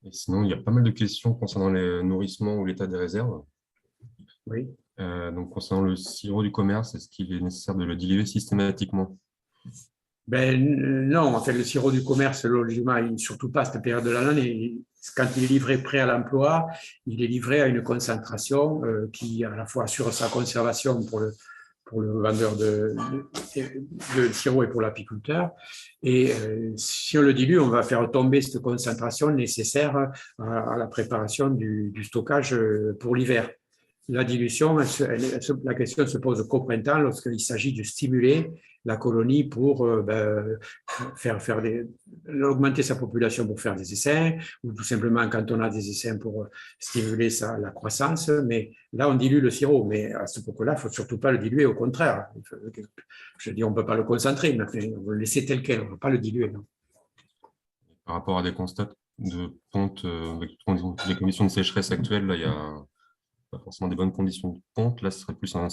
Et sinon, il y a pas mal de questions concernant le nourrissement ou l'état des réserves. Oui. Donc, concernant le sirop du commerce, est-ce qu'il est nécessaire de le diluer systématiquement? Non, en fait, le sirop du commerce, logiquement, surtout pas à cette période de l'année. Quand il est livré prêt à l'emploi, il est livré à une concentration qui, à la fois, assure sa conservation pour le vendeur de sirop et pour l'apiculteur. Et si on le dilue, on va faire tomber cette concentration nécessaire à la préparation du stockage pour l'hiver. La dilution, la question se pose qu'au printemps lorsqu'il s'agit de stimuler la colonie pour augmenter sa population pour faire des essaims, ou tout simplement quand on a des essaims pour stimuler la croissance. Mais là, on dilue le sirop. Mais à ce moment-là, il ne faut surtout pas le diluer, au contraire. Je dis, on ne peut pas le concentrer, mais on va le laisser tel quel, on ne peut pas le diluer. Non. Par rapport à des constats de ponte, avec les conditions de sécheresse actuelles, là, il y a pas forcément des bonnes conditions de ponte. Là, ce serait plus un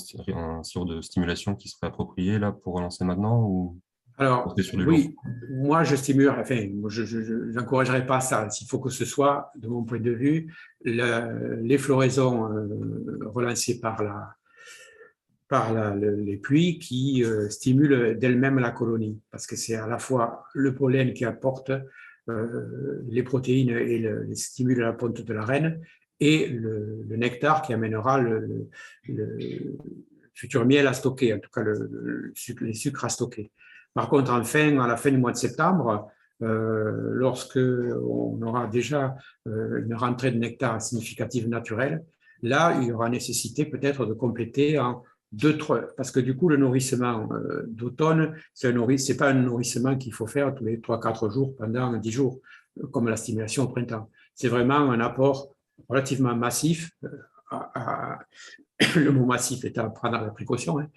sirop de stimulation qui serait approprié là, pour relancer maintenant ou... Alors, C'est sur du oui, moi, je n'encouragerais pas ça. Il faut que ce soit, de mon point de vue, l'effloraison relancée les pluies qui stimulent d'elles-mêmes la colonie, parce que c'est à la fois le pollen qui apporte les protéines et stimule la ponte de la reine, et le nectar qui amènera le futur miel à stocker, en tout cas les sucres à stocker. Par contre, à la fin du mois de septembre, lorsque on aura déjà une rentrée de nectar significative naturelle, là, il y aura nécessité peut-être de compléter en parce que du coup, le nourrissement d'automne, c'est pas un nourrissement qu'il faut faire tous les 3-4 jours pendant 10 jours, comme la stimulation au printemps. C'est vraiment un apport relativement massif, le mot massif étant à prendre la précaution, hein,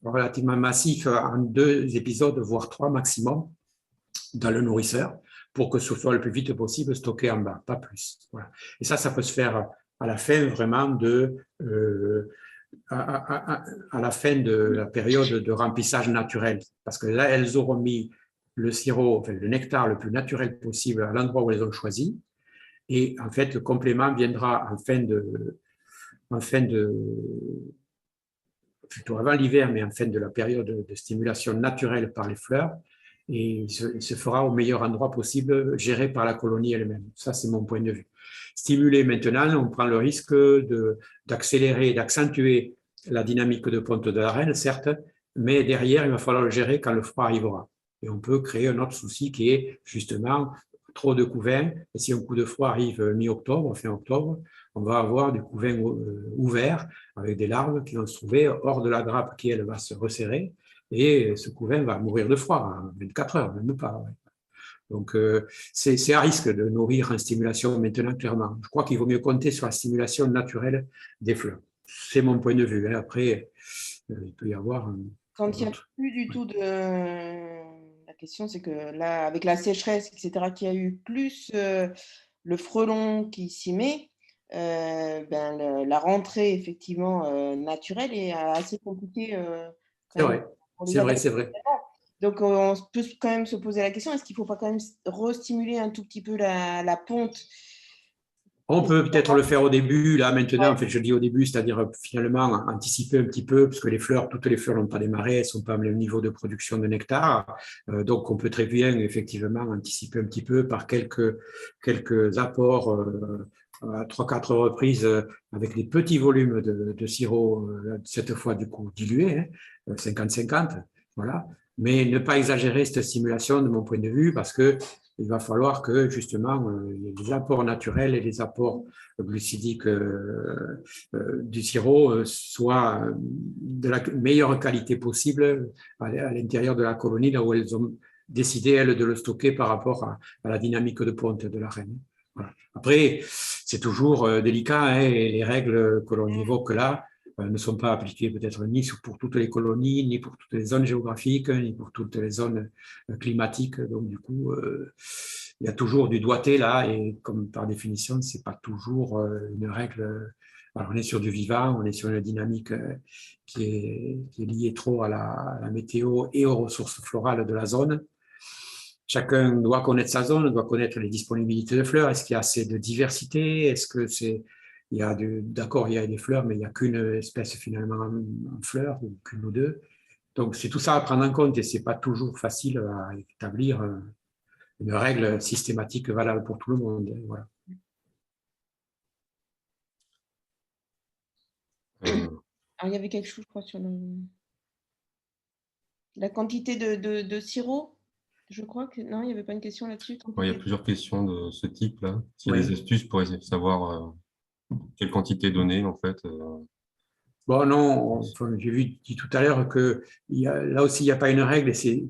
relativement massif en 2 épisodes, voire 3 maximum, dans le nourrisseur, pour que ce soit le plus vite possible stocké en bas, pas plus. Voilà. Et ça peut se faire à la fin vraiment à la fin de la période de remplissage naturel, parce que là, elles auront mis le sirop, enfin, le nectar le plus naturel possible à l'endroit où elles ont choisi, et en fait, le complément viendra plutôt avant l'hiver, mais en fin de la période de stimulation naturelle par les fleurs, et il se fera au meilleur endroit possible, géré par la colonie elle-même. Ça, c'est mon point de vue. Stimuler maintenant, on prend le risque d'accélérer, d'accentuer la dynamique de ponte de la reine, certes, mais derrière, il va falloir le gérer quand le froid arrivera. Et on peut créer un autre souci qui est justement trop de couvains. Et si un coup de froid arrive mi-octobre, fin octobre, on va avoir du couvain ouvert avec des larves qui vont se trouver hors de la grappe qui, elle, va se resserrer. Et ce couvain va mourir de froid en 24 heures, même pas. Ouais. Donc, c'est à risque de nourrir en stimulation maintenant, clairement. Je crois qu'il vaut mieux compter sur la stimulation naturelle des fleurs. C'est mon point de vue. Hein. Après, il peut y avoir... Quand il n'y a plus du tout de... La question, c'est que là, avec la sécheresse, etc., qu'il y a eu plus le frelon qui s'y met, la rentrée, effectivement, naturelle est assez compliquée. C'est vrai, c'est vrai. Donc, on peut quand même se poser la question, est-ce qu'il ne faut pas quand même restimuler un tout petit peu la ponte? On peut peut-être le faire au début, là maintenant, en fait, je dis au début, c'est-à-dire finalement anticiper un petit peu, parce que toutes les fleurs n'ont pas démarré, elles ne sont pas au même niveau de production de nectar. Donc, on peut très bien, effectivement, anticiper un petit peu par quelques apports à 3-4 reprises avec des petits volumes de sirop, cette fois du coup dilué, 50-50, voilà. Mais ne pas exagérer cette stimulation de mon point de vue, parce que il va falloir que, justement, les apports naturels et les apports glucidiques du sirop soient de la meilleure qualité possible à l'intérieur de la colonie, là où elles ont décidé, elles, de le stocker par rapport à la dynamique de ponte de la reine. Voilà. Après, c'est toujours délicat, hein, et les règles que l'on évoque là ne sont pas appliquées peut-être ni pour toutes les colonies, ni pour toutes les zones géographiques, ni pour toutes les zones climatiques. Donc, du coup, il y a toujours du doigté là, et comme par définition, ce n'est pas toujours une règle. Alors, on est sur du vivant, on est sur une dynamique qui est liée trop à la météo et aux ressources florales de la zone. Chacun doit connaître sa zone, doit connaître les disponibilités de fleurs. Est-ce qu'il y a assez de diversité? Est-ce que d'accord, il y a des fleurs, mais il n'y a qu'une espèce finalement en fleurs, ou qu'une ou deux. Donc, c'est tout ça à prendre en compte, et ce n'est pas toujours facile à établir une règle systématique valable pour tout le monde. Voilà. Alors, il y avait quelque chose, je crois, sur la quantité de sirop. Je crois que non, il n'y avait pas une question là-dessus. Il y a plusieurs questions de ce type-là. S'il y a des astuces pour essayer de savoir quelle quantité donner, en fait. Bon, non, j'ai dit tout à l'heure que là aussi, il n'y a pas une règle, et c'est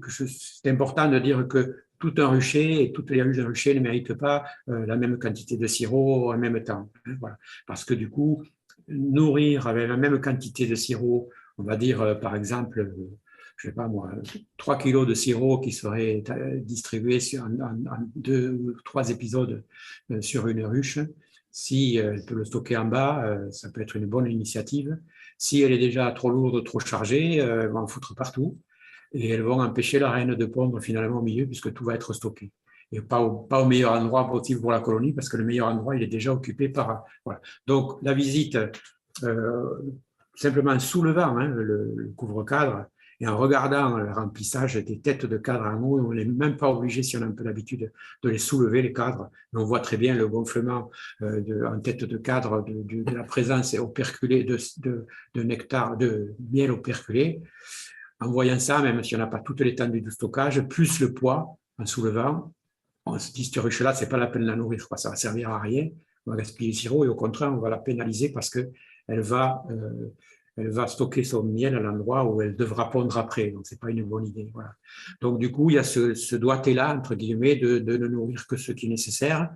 important de dire que tout un rucher et toutes les ruches d'un rucher ne méritent pas la même quantité de sirop en même temps. Hein, voilà. Parce que du coup, nourrir avec la même quantité de sirop, on va dire par exemple, je ne sais pas moi, 3 kilos de sirop qui seraient distribués en 2 ou 3 épisodes sur une ruche. Si elle peut le stocker en bas, ça peut être une bonne initiative. Si elle est déjà trop lourde, trop chargée, on va en foutre partout. et elles vont empêcher la reine de pondre finalement au milieu puisque tout va être stocké. Et pas au meilleur endroit possible pour la colonie parce que le meilleur endroit, il est déjà occupé par… Voilà. Donc, la visite, simplement en soulevant le couvre-cadre et en regardant le remplissage des têtes de cadre en haut, on n'est même pas obligé, si on a un peu l'habitude, de les soulever, les cadres. Mais on voit très bien le gonflement en tête de cadre de la présence operculée de nectar, de miel operculé. En voyant ça, même si on n'a pas toute l'étendue du stockage, plus le poids en soulevant, on se dit, cette ruche-là, ce n'est pas la peine de la nourrir, quoi. Ça va servir à rien, on va gaspiller le sirop et au contraire, on va la pénaliser parce qu'elle va stocker son miel à l'endroit où elle devra pondre après. Donc, ce n'est pas une bonne idée. Voilà. Donc, du coup, il y a ce doigté-là, entre guillemets, de ne nourrir que ce qui est nécessaire.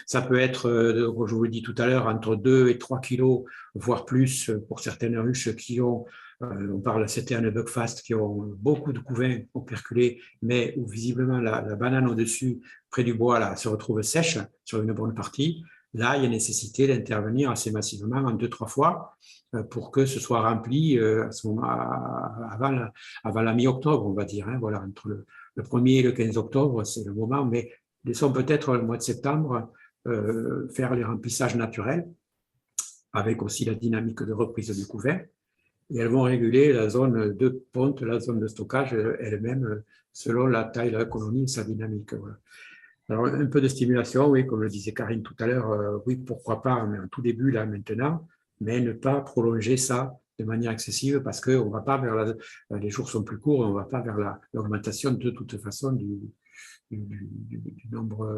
Ça peut être, comme je vous l'ai dit tout à l'heure, entre 2 et 3 kilos, voire plus, pour certaines ruches qui ont, on parle c'était un buckfast, qui ont beaucoup de couvains operculés, mais où visiblement la banane au-dessus, près du bois, là, se retrouve sèche sur une bonne partie. Là, il y a nécessité d'intervenir assez massivement en 2-3 fois pour que ce soit rempli à ce moment, avant la mi-octobre, on va dire. Hein, voilà, entre le 1er et le 15 octobre, c'est le moment, mais laissons peut-être le mois de septembre faire les remplissages naturels, avec aussi la dynamique de reprise du couvert. Et elles vont réguler la zone de ponte, la zone de stockage elle-même, selon la taille de la colonie et sa dynamique. Voilà. Alors, un peu de stimulation, oui, comme le disait Karine tout à l'heure, oui, pourquoi pas, mais en tout début, là, maintenant, mais ne pas prolonger ça de manière excessive parce qu'on ne va pas vers les jours sont plus courts, on ne va pas vers l'augmentation de toute façon du nombre.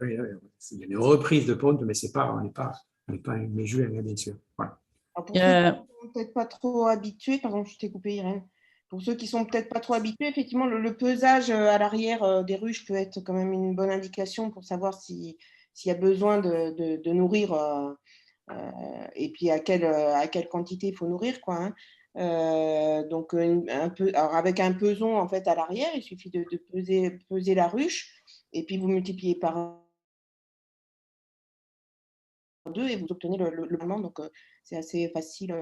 Il y a une reprise de ponte, mais on n'est pas mai-juin, bien sûr. Voilà. Alors pour ceux qui ne sont peut-être pas trop habitués, pardon, je t'ai coupé, Irène. Pour ceux qui ne sont peut-être pas trop habitués, effectivement, le pesage à l'arrière des ruches peut être quand même une bonne indication pour savoir s'il y a besoin de nourrir et puis à quelle quantité il faut nourrir, quoi, hein. Donc, alors avec un peson en fait, à l'arrière, il suffit de peser la ruche et puis vous multipliez par 2 et vous obtenez le rendement. Donc, c'est assez facile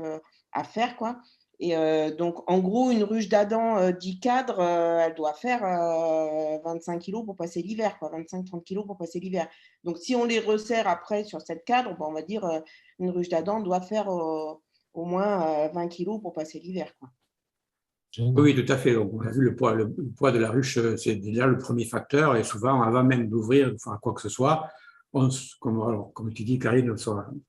à faire, quoi. Et donc, en gros, une ruche d'Adam 10 cadres, elle doit faire 25 kilos pour passer l'hiver, quoi, 25-30 kilos pour passer l'hiver. Donc, si on les resserre après sur 7 cadres, on va dire une ruche d'Adam doit faire au moins 20 kilos pour passer l'hiver, quoi. Oui, tout à fait. Donc, on a vu le poids de la ruche, c'est déjà le premier facteur. Et souvent, avant même d'ouvrir, enfin, quoi que ce soit, comme tu dis, Karine,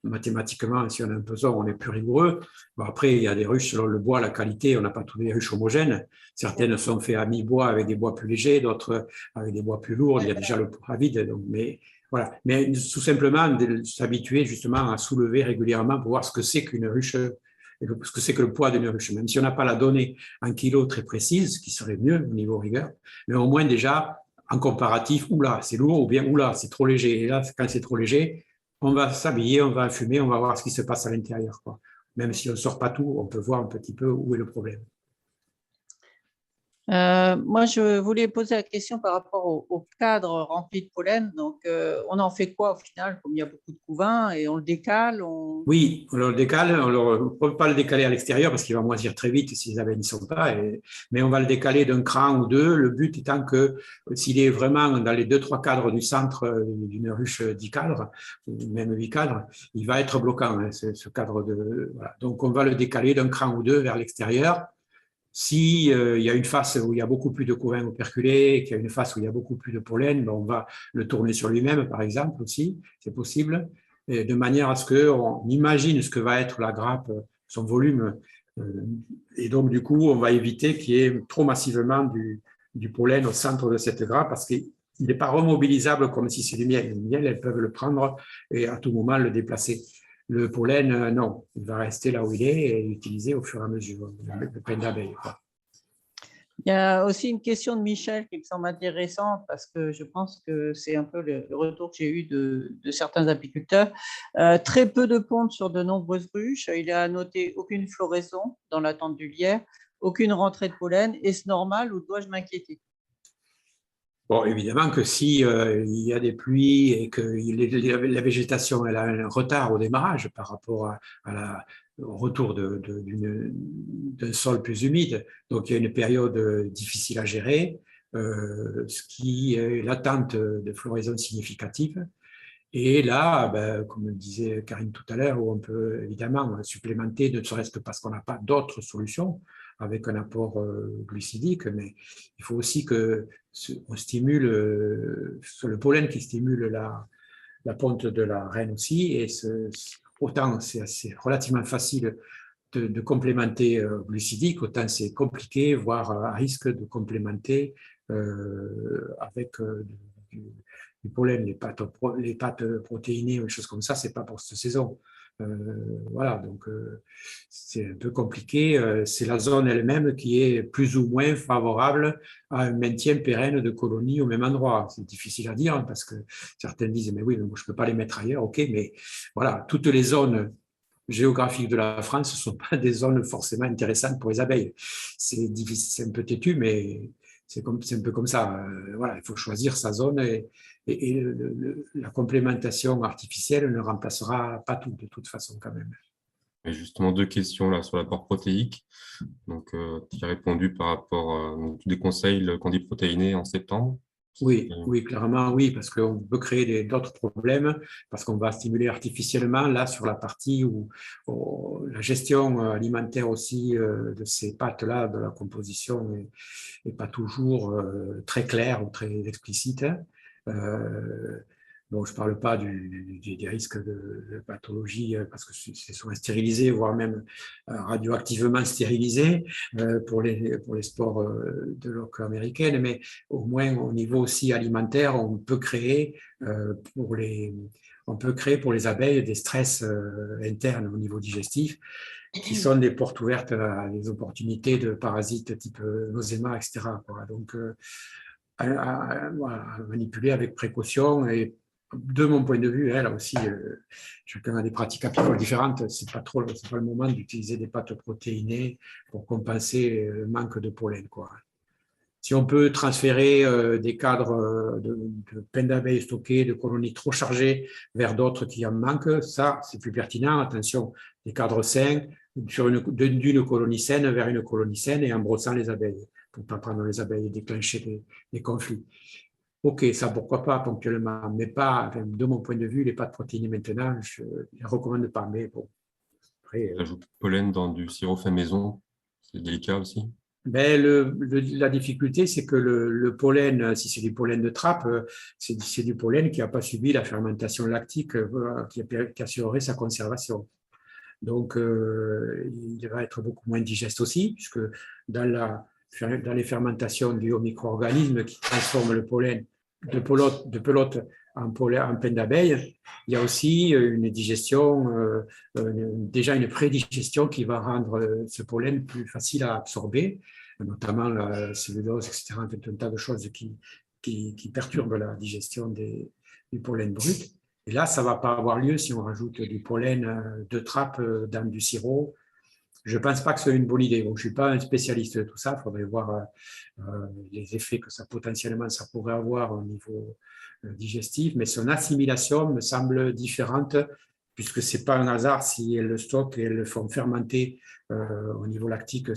mathématiquement, si on a un peson, on est plus rigoureux. Bon, après, il y a des ruches selon le bois, la qualité, on n'a pas toutes les ruches homogènes. Certaines sont faites à mi-bois avec des bois plus légers, d'autres avec des bois plus lourds. Il y a déjà le poids vide. Donc, mais voilà. Mais tout simplement, de s'habituer justement à soulever régulièrement pour voir ce que c'est qu'une ruche, ce que c'est que le poids d'une ruche. Même si on n'a pas la donnée en kilos très précise, ce qui serait mieux au niveau rigueur, mais au moins déjà, en comparatif, oula, c'est lourd, ou bien oula, c'est trop léger. Et là, quand c'est trop léger, on va s'habiller, on va fumer, on va voir ce qui se passe à l'intérieur, quoi. Même si on ne sort pas tout, on peut voir un petit peu où est le problème. Moi, je voulais poser la question par rapport au cadre rempli de pollen. Donc, on en fait quoi au final, comme il y a beaucoup de couvains, et on le décale Oui, on le décale. On ne peut pas le décaler à l'extérieur parce qu'il va moisir très vite si les abeilles n'y sont pas. Mais on va le décaler d'un cran ou deux. Le but étant que s'il est vraiment dans les 2-3 cadres du centre d'une ruche 10 cadres, même 8 cadres, il va être bloquant, hein, ce cadre de. Voilà. Donc, on va le décaler d'un cran ou deux vers l'extérieur. Si il y a une face où il y a beaucoup plus de couvains operculés, qu'il y a une face où il y a beaucoup plus de pollen, ben on va le tourner sur lui-même, par exemple, aussi, c'est possible, et de manière à ce qu'on imagine ce que va être la grappe, son volume, et donc du coup, on va éviter qu'il y ait trop massivement du pollen au centre de cette grappe, parce qu'il n'est pas remobilisable comme si c'est du miel. Le miel, elles peuvent le prendre et à tout moment le déplacer. Le pollen, non, il va rester là où il est et l'utiliser au fur et à mesure, le pain d'abeille. Il y a aussi une question de Michel qui me semble intéressante parce que je pense que c'est un peu le retour que j'ai eu de certains apiculteurs. Très peu de pontes sur de nombreuses ruches. Il a noté aucune floraison dans la tente du lierre, aucune rentrée de pollen. Est-ce normal ou dois-je m'inquiéter? Bon, évidemment que si il y a des pluies et que la végétation elle a un retard au démarrage par rapport au retour d'un sol plus humide, donc il y a une période difficile à gérer, ce qui est l'attente de floraison significative. Et là, ben, comme disait Karine tout à l'heure, où on peut évidemment supplémenter, ne serait-ce que parce qu'on n'a pas d'autres solutions avec un apport glucidique, mais il faut aussi on stimule, c'est le pollen qui stimule la ponte de la reine aussi, et autant c'est relativement facile de complémenter glucidique, autant c'est compliqué, voire à risque de complémenter avec du pollen, les pâtes protéinées ou des choses comme ça, c'est pas pour cette saison. Voilà, donc c'est un peu compliqué. C'est la zone elle-même qui est plus ou moins favorable à un maintien pérenne de colonies au même endroit. C'est difficile à dire parce que certains disent mais oui, mais moi, je ne peux pas les mettre ailleurs. Ok, mais voilà, toutes les zones géographiques de la France ne sont pas des zones forcément intéressantes pour les abeilles. C'est difficile, c'est un peu têtu, mais c'est un peu comme ça. Voilà, il faut choisir sa zone et la complémentation artificielle ne remplacera pas tout de toute façon quand même. Et justement, 2 questions là sur l'apport protéique. Donc, tu as répondu par rapport des conseils, le candy protéiné en septembre. Oui, oui, clairement, oui, parce qu'on peut créer d'autres problèmes, parce qu'on va stimuler artificiellement, là, sur la partie où la gestion alimentaire aussi de ces pâtes-là, de la composition n'est pas toujours très claire ou très explicite. Bon, je ne parle pas des risques de pathologie, parce que c'est souvent stérilisé, voire même radioactivement stérilisé pour les sports de l'oc américaine, mais au moins au niveau aussi alimentaire, on peut créer pour les abeilles des stress internes au niveau digestif qui sont des portes ouvertes à des opportunités de parasites type Nosema, etc. Donc, à manipuler avec précaution et de mon point de vue, là aussi, chacun a des pratiques apicoles différentes. C'est pas le moment d'utiliser des pâtes protéinées pour compenser le manque de pollen, quoi. Si on peut transférer des cadres de pain d'abeilles stockés, de colonies trop chargées vers d'autres qui en manquent, ça, c'est plus pertinent. Attention, des cadres sains d'une colonie saine vers une colonie saine et en brossant les abeilles, pour ne pas prendre les abeilles et déclencher des conflits. Ok, ça pourquoi pas ponctuellement, mais pas, enfin, de mon point de vue, les pâtes protéinées maintenant, je ne les recommande pas. Mais bon, après. J'ajoute pollen dans du sirop fait maison, c'est délicat aussi. Ben, la difficulté, c'est que le pollen, si c'est du pollen de trappe, c'est du pollen qui n'a pas subi la fermentation lactique qui assurerait sa conservation. Donc, il va être beaucoup moins digeste aussi, puisque dans les fermentations du micro-organisme qui transforment le pollen de pelote en pain d'abeille, il y a aussi une digestion, déjà une prédigestion qui va rendre ce pollen plus facile à absorber, notamment la cellulose, etc. Un tas de choses qui perturbent la digestion du pollen brut. Et là, ça ne va pas avoir lieu si on rajoute du pollen de trappe dans du sirop. Je ne pense pas que ce soit une bonne idée. Bon, je ne suis pas un spécialiste de tout ça. Il faudrait voir les effets que potentiellement ça pourrait avoir au niveau digestif. Mais son assimilation me semble différente, puisque ce n'est pas un hasard si elles le stockent et elles le font fermenter au niveau lactique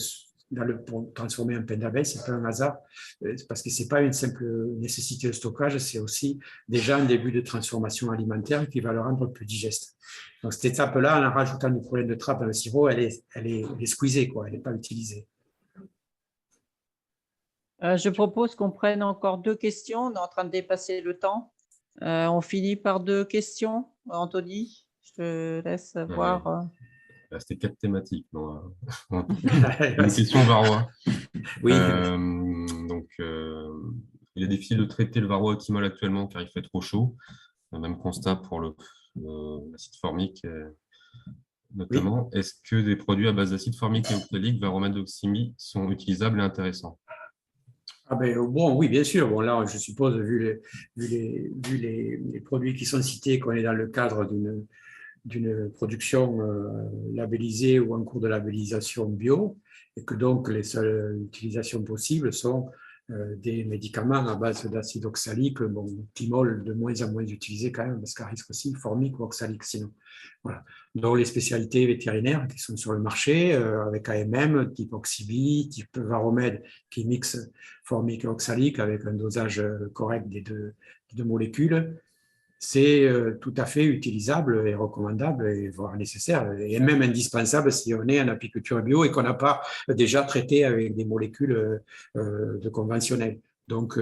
pour transformer en pain d'abeille. Ce n'est pas un hasard, parce que ce n'est pas une simple nécessité de stockage, c'est aussi déjà un début de transformation alimentaire qui va le rendre plus digeste. Donc, cette étape-là, en rajoutant du pollen de trappe dans le sirop, elle est squeezée, quoi. Elle n'est pas utilisée. Je propose qu'on prenne encore 2 questions. On est en train de dépasser le temps. On finit par 2 questions. Anthony, je te laisse voir. C'était 4 thématiques. Une question varroa. Oui. Donc, il est difficile de traiter le varroa optimal actuellement car il fait trop chaud. Même constat pour l'acide formique notamment. Oui. Est-ce que des produits à base d'acide formique et oxalique, Varomadoximi, sont utilisables et intéressants? Ah ben, bon, oui, bien sûr. Bon, là, je suppose, vu les produits qui sont cités, qu'on est dans le cadre d'une production labellisée ou en cours de labellisation bio, et que donc les seules utilisations possibles sont des médicaments à base d'acide oxalique, bon, thymol de moins en moins utilisé quand même, parce qu'à risque aussi formique ou oxalique sinon. Voilà. Donc les spécialités vétérinaires qui sont sur le marché, avec AMM, type Oxybi, type Varomède, qui mixe formique et oxalique avec un dosage correct des deux molécules, c'est tout à fait utilisable et recommandable, et voire nécessaire, et même indispensable si on est en apiculture bio et qu'on n'a pas déjà traité avec des molécules de conventionnelles. Donc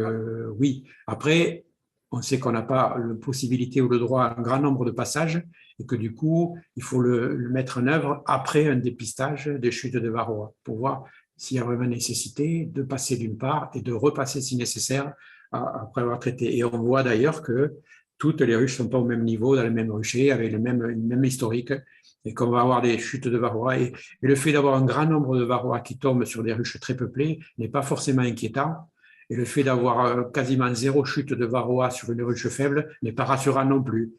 oui, après, on sait qu'on n'a pas la possibilité ou le droit à un grand nombre de passages et que du coup, il faut le mettre en œuvre après un dépistage des chutes de varroa pour voir s'il y a vraiment nécessité de passer d'une part et de repasser si nécessaire après avoir traité. Et on voit d'ailleurs que toutes les ruches ne sont pas au même niveau, dans le même rucher, avec le même historique, et qu'on va avoir des chutes de varroa. Et le fait d'avoir un grand nombre de varroa qui tombent sur des ruches très peuplées n'est pas forcément inquiétant. Et le fait d'avoir quasiment 0 chute de varroa sur une ruche faible n'est pas rassurant non plus.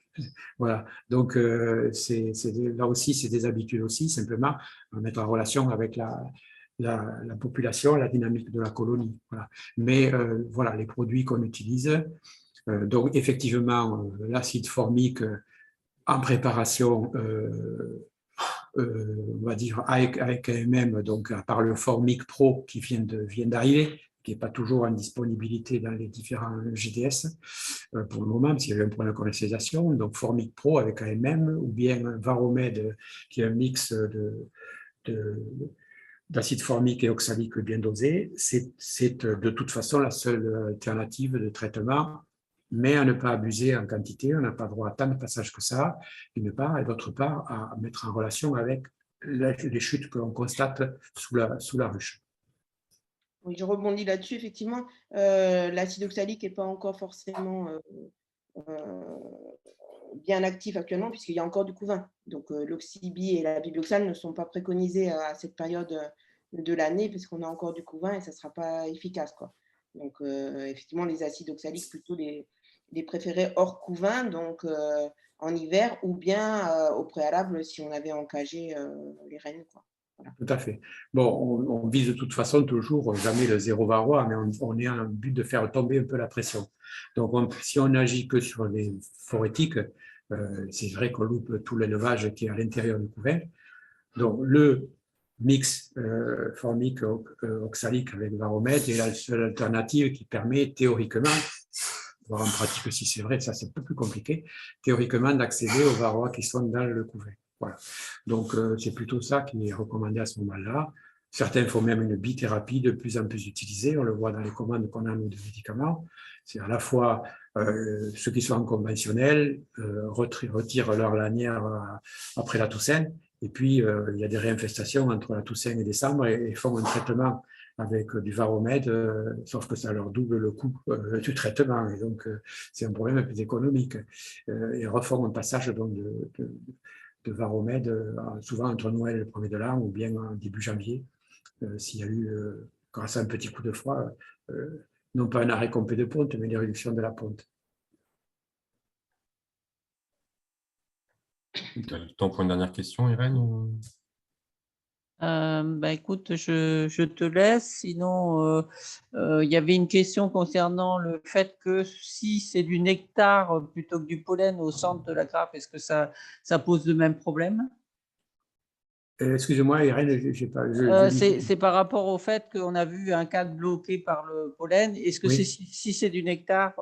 Voilà. Donc, là aussi, c'est des habitudes aussi, simplement, à mettre en relation avec la population, la dynamique de la colonie. Voilà. Mais voilà, les produits qu'on utilise. Donc, effectivement, l'acide formique en préparation, on va dire avec AMM, donc à part le Formic Pro qui vient d'arriver, qui n'est pas toujours en disponibilité dans les différents GDS pour le moment, parce qu'il y a eu un problème de commercialisation. Donc, Formic Pro avec AMM, ou bien Varomède, qui est un mix d'acide formique et oxalique bien dosé, c'est de toute façon la seule alternative de traitement, mais à ne pas abuser en quantité. On n'a pas droit à tant de passages que ça, d'une part, et d'autre part, à mettre en relation avec les chutes que l'on constate sous la ruche. Oui, je rebondis là-dessus. Effectivement, l'acide oxalique n'est pas encore forcément bien actif actuellement, puisqu'il y a encore du couvain. Donc, l'oxybi et la biblioxane ne sont pas préconisés à cette période de l'année, puisqu'on a encore du couvain et ça ne sera pas efficace, quoi. Donc, effectivement, les acides oxaliques, plutôt les préférés hors couvain, donc en hiver, ou bien au préalable si on avait encagé les rennes, quoi. Voilà. Tout à fait. Bon, on vise de toute façon toujours jamais le zéro varroa, mais on est en but de faire tomber un peu la pression. Donc, si on n'agit que sur les phorétiques, c'est vrai qu'on loupe tout l'élevage qui est à l'intérieur du couvert. Donc, le mix formique oxalique avec varomètre est la seule alternative qui permet théoriquement, voire en pratique si c'est vrai, ça c'est un peu plus compliqué, théoriquement d'accéder aux varroas qui sont dans le couvert. Voilà. Donc, c'est plutôt ça qui est recommandé à ce moment-là. Certains font même une bithérapie de plus en plus utilisée. On le voit dans les commandes qu'on a, nous, de médicaments. C'est à la fois ceux qui sont en conventionnel retirent leur lanière après la Toussaint. Et puis, il y a des réinfestations entre la Toussaint et décembre et font un traitement avec du Varomède, sauf que ça leur double le coût du traitement. Et donc, c'est un problème plus économique. Ils refont un passage donc, de Varomède, souvent entre Noël et le 1er de l'an, ou bien en début janvier, s'il y a eu, grâce à un petit coup de froid, non pas un arrêt complet de ponte, mais une réduction de la ponte. Tu as le temps pour une dernière question, Irène? Écoute, je te laisse. Sinon, il y avait une question concernant le fait que si c'est du nectar plutôt que du pollen au centre de la grappe, est-ce que ça pose le même problème? Excusez-moi, Irène, j'ai pas. C'est par rapport au fait qu'on a vu un cadre bloqué par le pollen. Est-ce que Oui. si c'est du nectar,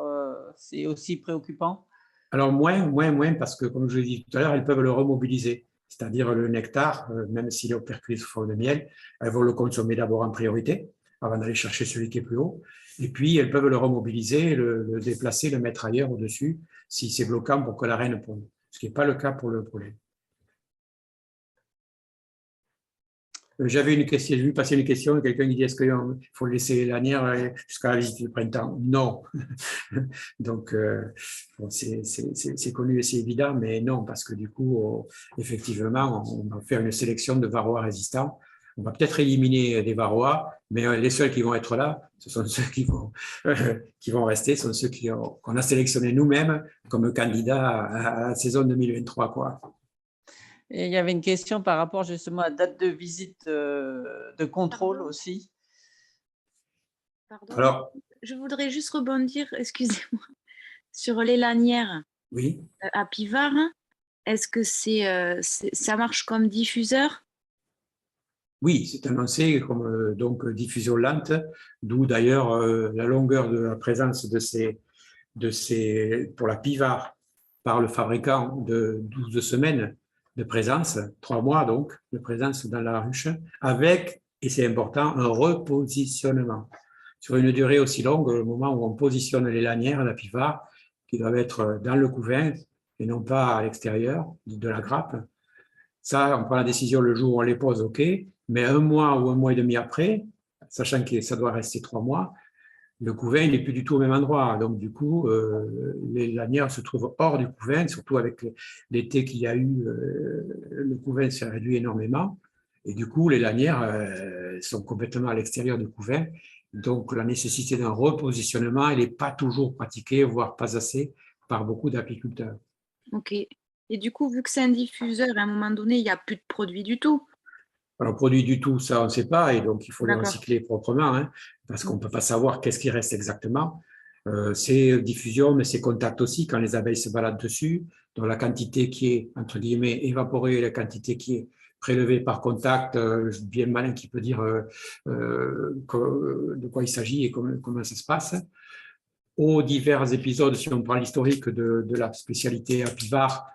c'est aussi préoccupant? Alors, moins, parce que, comme je l'ai dit tout à l'heure, elles peuvent le remobiliser. C'est-à-dire le nectar, même s'il est operculé sous forme de miel, elles vont le consommer d'abord en priorité, avant d'aller chercher celui qui est plus haut. Et puis, elles peuvent le remobiliser, le déplacer, le mettre ailleurs au-dessus, si c'est bloquant pour que la reine ponde. Ce qui n'est pas le cas pour le pollen. J'avais une question, j'ai vu passer une question, quelqu'un qui dit est-ce qu'il faut laisser les lanières jusqu'à la visite du printemps? Non. Donc, bon, c'est connu et c'est évident, mais non, parce que du coup, effectivement, on va faire une sélection de varroas résistants. On va peut-être éliminer des varroas, mais les seuls qui vont être là, ce sont ceux qui vont rester, ce sont ceux qu'on a sélectionnés nous-mêmes comme candidats à la saison 2023, quoi. Et il y avait une question par rapport justement à la date de visite de contrôle aussi. Pardon, Alors, je voudrais juste rebondir, excusez-moi, sur les lanières oui. à Pivard. Est-ce que ça marche comme diffuseur? Oui, c'est annoncé comme donc diffusion lente, d'où d'ailleurs la longueur de la présence pour la Pivard par le fabricant de 12 semaines de présence, 3 mois donc de présence dans la ruche, avec, et c'est important, un repositionnement. Sur une durée aussi longue, au moment où on positionne les lanières, la Pivard, qui doivent être dans le couvain et non pas à l'extérieur de la grappe. Ça, on prend la décision le jour où on les pose, OK, mais un mois ou un mois et demi après, sachant que ça doit rester 3 mois, le couvain n'est plus du tout au même endroit. Donc, du coup, les lanières se trouvent hors du couvain, surtout avec l'été qu'il y a eu, le couvain s'est réduit énormément. Et du coup, les lanières sont complètement à l'extérieur du couvain. Donc, la nécessité d'un repositionnement, elle n'est pas toujours pratiquée, voire pas assez, par beaucoup d'apiculteurs. Ok. Et du coup, vu que c'est un diffuseur, à un moment donné, il n'y a plus de produit du tout. Alors, produit du tout, ça, on ne sait pas, et donc il faut les D'accord. recycler proprement, hein, parce qu'on ne peut pas savoir qu'est-ce qui reste exactement. C'est diffusion, mais c'est contact aussi quand les abeilles se baladent dessus. Donc, la quantité qui est, entre guillemets, évaporée, la quantité qui est prélevée par contact, bien malin qui peut dire de quoi il s'agit et comment ça se passe. Aux divers épisodes, si on prend l'historique de la spécialité apivare,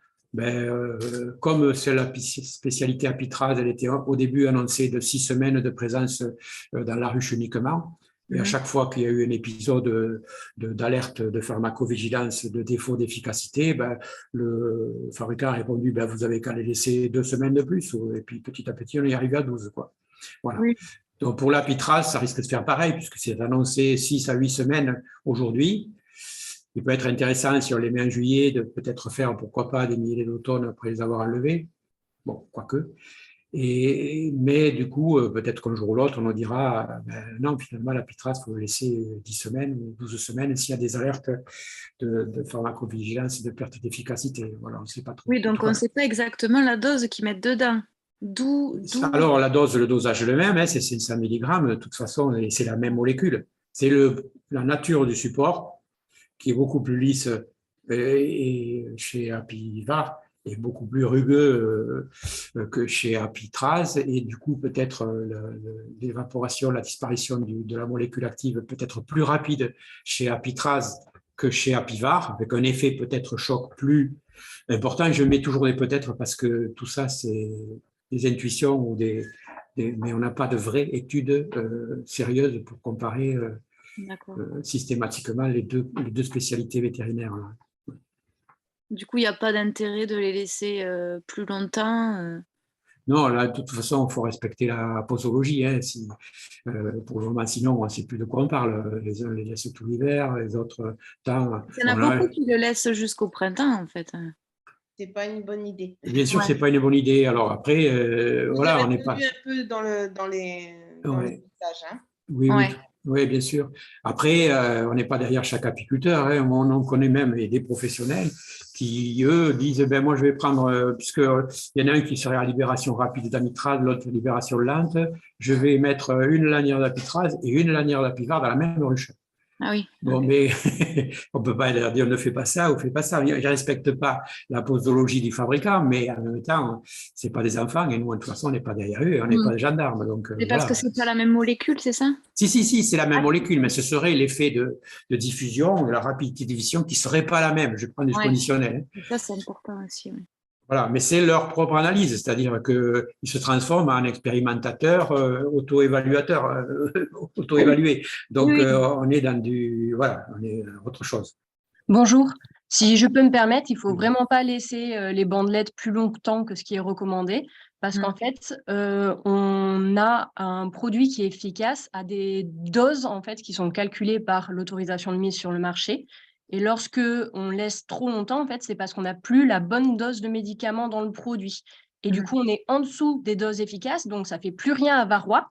comme c'est la spécialité apitraz, elle était au début annoncée de 6 semaines de présence dans la ruche uniquement. Et à chaque fois qu'il y a eu un épisode d'alerte de pharmacovigilance, de défaut d'efficacité, le fabricant a répondu vous avez qu'à les laisser 2 semaines de plus. Et puis petit à petit, on est arrivé à 12. Quoi. Voilà. Oui. Donc pour l'apitraz, ça risque de faire pareil, puisque c'est annoncé 6 à 8 semaines aujourd'hui. Il peut être intéressant, si on les met en juillet, de peut-être faire, pourquoi pas, des milliers d'automne après les avoir enlevés. Bon, quoique. Mais du coup, peut-être qu'un jour ou l'autre, on nous dira non, finalement, l'apitraz, il faut le laisser 10 semaines ou 12 semaines s'il y a des alertes de pharmacovigilance et de perte d'efficacité. Voilà, on ne sait pas trop. Oui, donc on ne sait pas exactement la dose qu'ils mettent dedans. Alors, le dosage est le même, hein, c'est 500 mg, de toute façon, et c'est la même molécule. C'est la nature du support qui est beaucoup plus lisse et chez Apivard et beaucoup plus rugueux que chez Apitraz, et du coup, peut-être l'évaporation, la disparition de la molécule active peut être plus rapide chez Apitraz que chez Apivard, avec un effet peut-être choc plus important. Je mets toujours des peut-être parce que tout ça, c'est des intuitions ou mais on n'a pas de vraies études sérieuses pour comparer systématiquement les deux spécialités vétérinaires. Là. Du coup, il n'y a pas d'intérêt de les laisser plus longtemps. Non, là, de toute façon, il faut respecter la posologie. Hein, pour le moment, sinon, on ne sait plus de quoi on parle. Les uns les laissent tout l'hiver, les autres tant. Il y en a beaucoup qui le laissent jusqu'au printemps, en fait. C'est pas une bonne idée. Bien sûr, c'est pas une bonne idée. Alors après, voilà, on n'est pas. un peu dans les messages. Hein. Oui, oui, bien sûr. Après, on n'est pas derrière chaque apiculteur. Hein. On connaît même des professionnels qui, eux, disent moi, je vais prendre, puisqu'il y en a un qui serait à libération rapide d'amitrase, l'autre libération lente, je vais mettre une lanière d'apitrase et une lanière d'apivard dans la même ruche. Ah oui. Bon, mais on ne peut pas leur dire ne fais pas ça ou fais pas ça. Ils ne respectent pas la posologie du fabricant, mais en même temps, ce n'est pas des enfants et nous, de toute façon, on n'est pas derrière eux, on n'est pas des gendarmes. Donc, c'est parce que ce n'est pas la même molécule, c'est ça? Si, c'est la même molécule, mais ce serait l'effet de diffusion, de la rapidité de diffusion qui ne serait pas la même. Je prends du conditionnel. Hein. Ça, c'est important aussi. Oui. Voilà, mais c'est leur propre analyse, c'est-à-dire qu'ils se transforment en expérimentateurs auto-évaluateurs, auto-évalués. Donc, on est dans on est autre chose. Bonjour. Si je peux me permettre, il ne faut vraiment pas laisser les bandelettes plus longtemps que ce qui est recommandé, parce qu'en fait, on a un produit qui est efficace à des doses en fait, qui sont calculées par l'autorisation de mise sur le marché. Et lorsque on laisse trop longtemps, en fait, c'est parce qu'on n'a plus la bonne dose de médicament dans le produit. Et du coup, on est en dessous des doses efficaces, donc ça ne fait plus rien à varroa.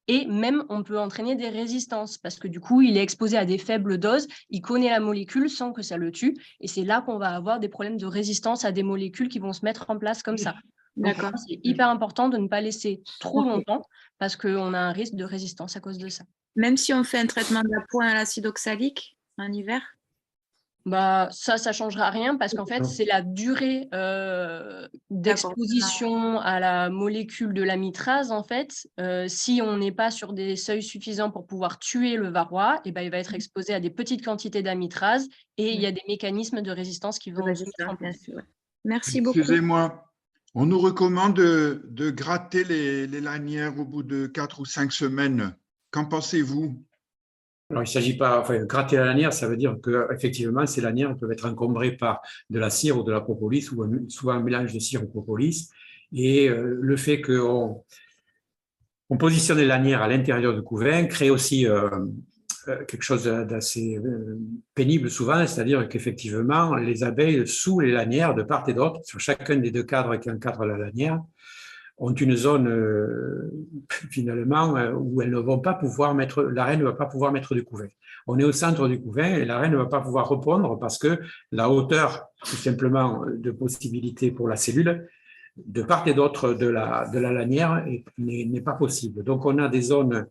Et même, on peut entraîner des résistances parce que du coup, il est exposé à des faibles doses, il connaît la molécule sans que ça le tue. Et c'est là qu'on va avoir des problèmes de résistance à des molécules qui vont se mettre en place comme ça. Donc, c'est hyper important de ne pas laisser trop longtemps parce qu'on a un risque de résistance à cause de ça. Même si on fait un traitement d'appoint à l'acide oxalique en hiver? Bah, ça changera rien parce qu'en fait, Non. c'est la durée d'exposition à la molécule de l'amitrase. En fait, si on n'est pas sur des seuils suffisants pour pouvoir tuer le varroa, et ben, il va être exposé à des petites quantités d'amitrase et il y a des mécanismes de résistance qui vont se mettre en Bien place. sûr, ouais. Merci beaucoup. Excusez-moi, on nous recommande de gratter les lanières au bout de 4 ou 5 semaines. Qu'en pensez-vous? Alors, il ne s'agit pas, enfin, gratter la lanière, ça veut dire qu'effectivement, ces lanières peuvent être encombrées par de la cire ou de la propolis, ou soit un mélange de cire ou propolis. Et le fait qu'on positionne les lanières à l'intérieur du couvain crée aussi quelque chose d'assez pénible souvent, c'est-à-dire qu'effectivement, les abeilles sous les lanières, de part et d'autre, sur chacun des deux cadres qui encadrent la lanière, ont une zone finalement où elles ne vont pas pouvoir mettre, la reine ne va pas pouvoir mettre du couvain. On est au centre du couvain et la reine ne va pas pouvoir répondre parce que la hauteur, tout simplement, de possibilité pour la cellule, de part et d'autre de la lanière n'est pas possible. Donc on a des zones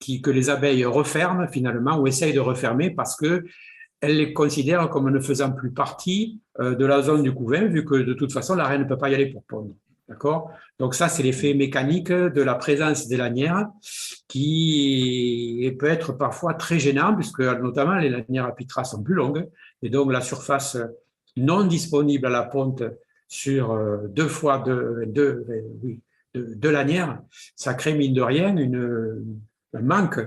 que les abeilles referment finalement ou essayent de refermer parce qu'elles les considèrent comme ne faisant plus partie de la zone du couvain vu que de toute façon la reine ne peut pas y aller pour pondre. D'accord? Donc ça, c'est l'effet mécanique de la présence des lanières qui peut être parfois très gênant puisque notamment les lanières apitras sont plus longues et donc la surface non disponible à la ponte sur deux lanières, ça crée mine de rien un manque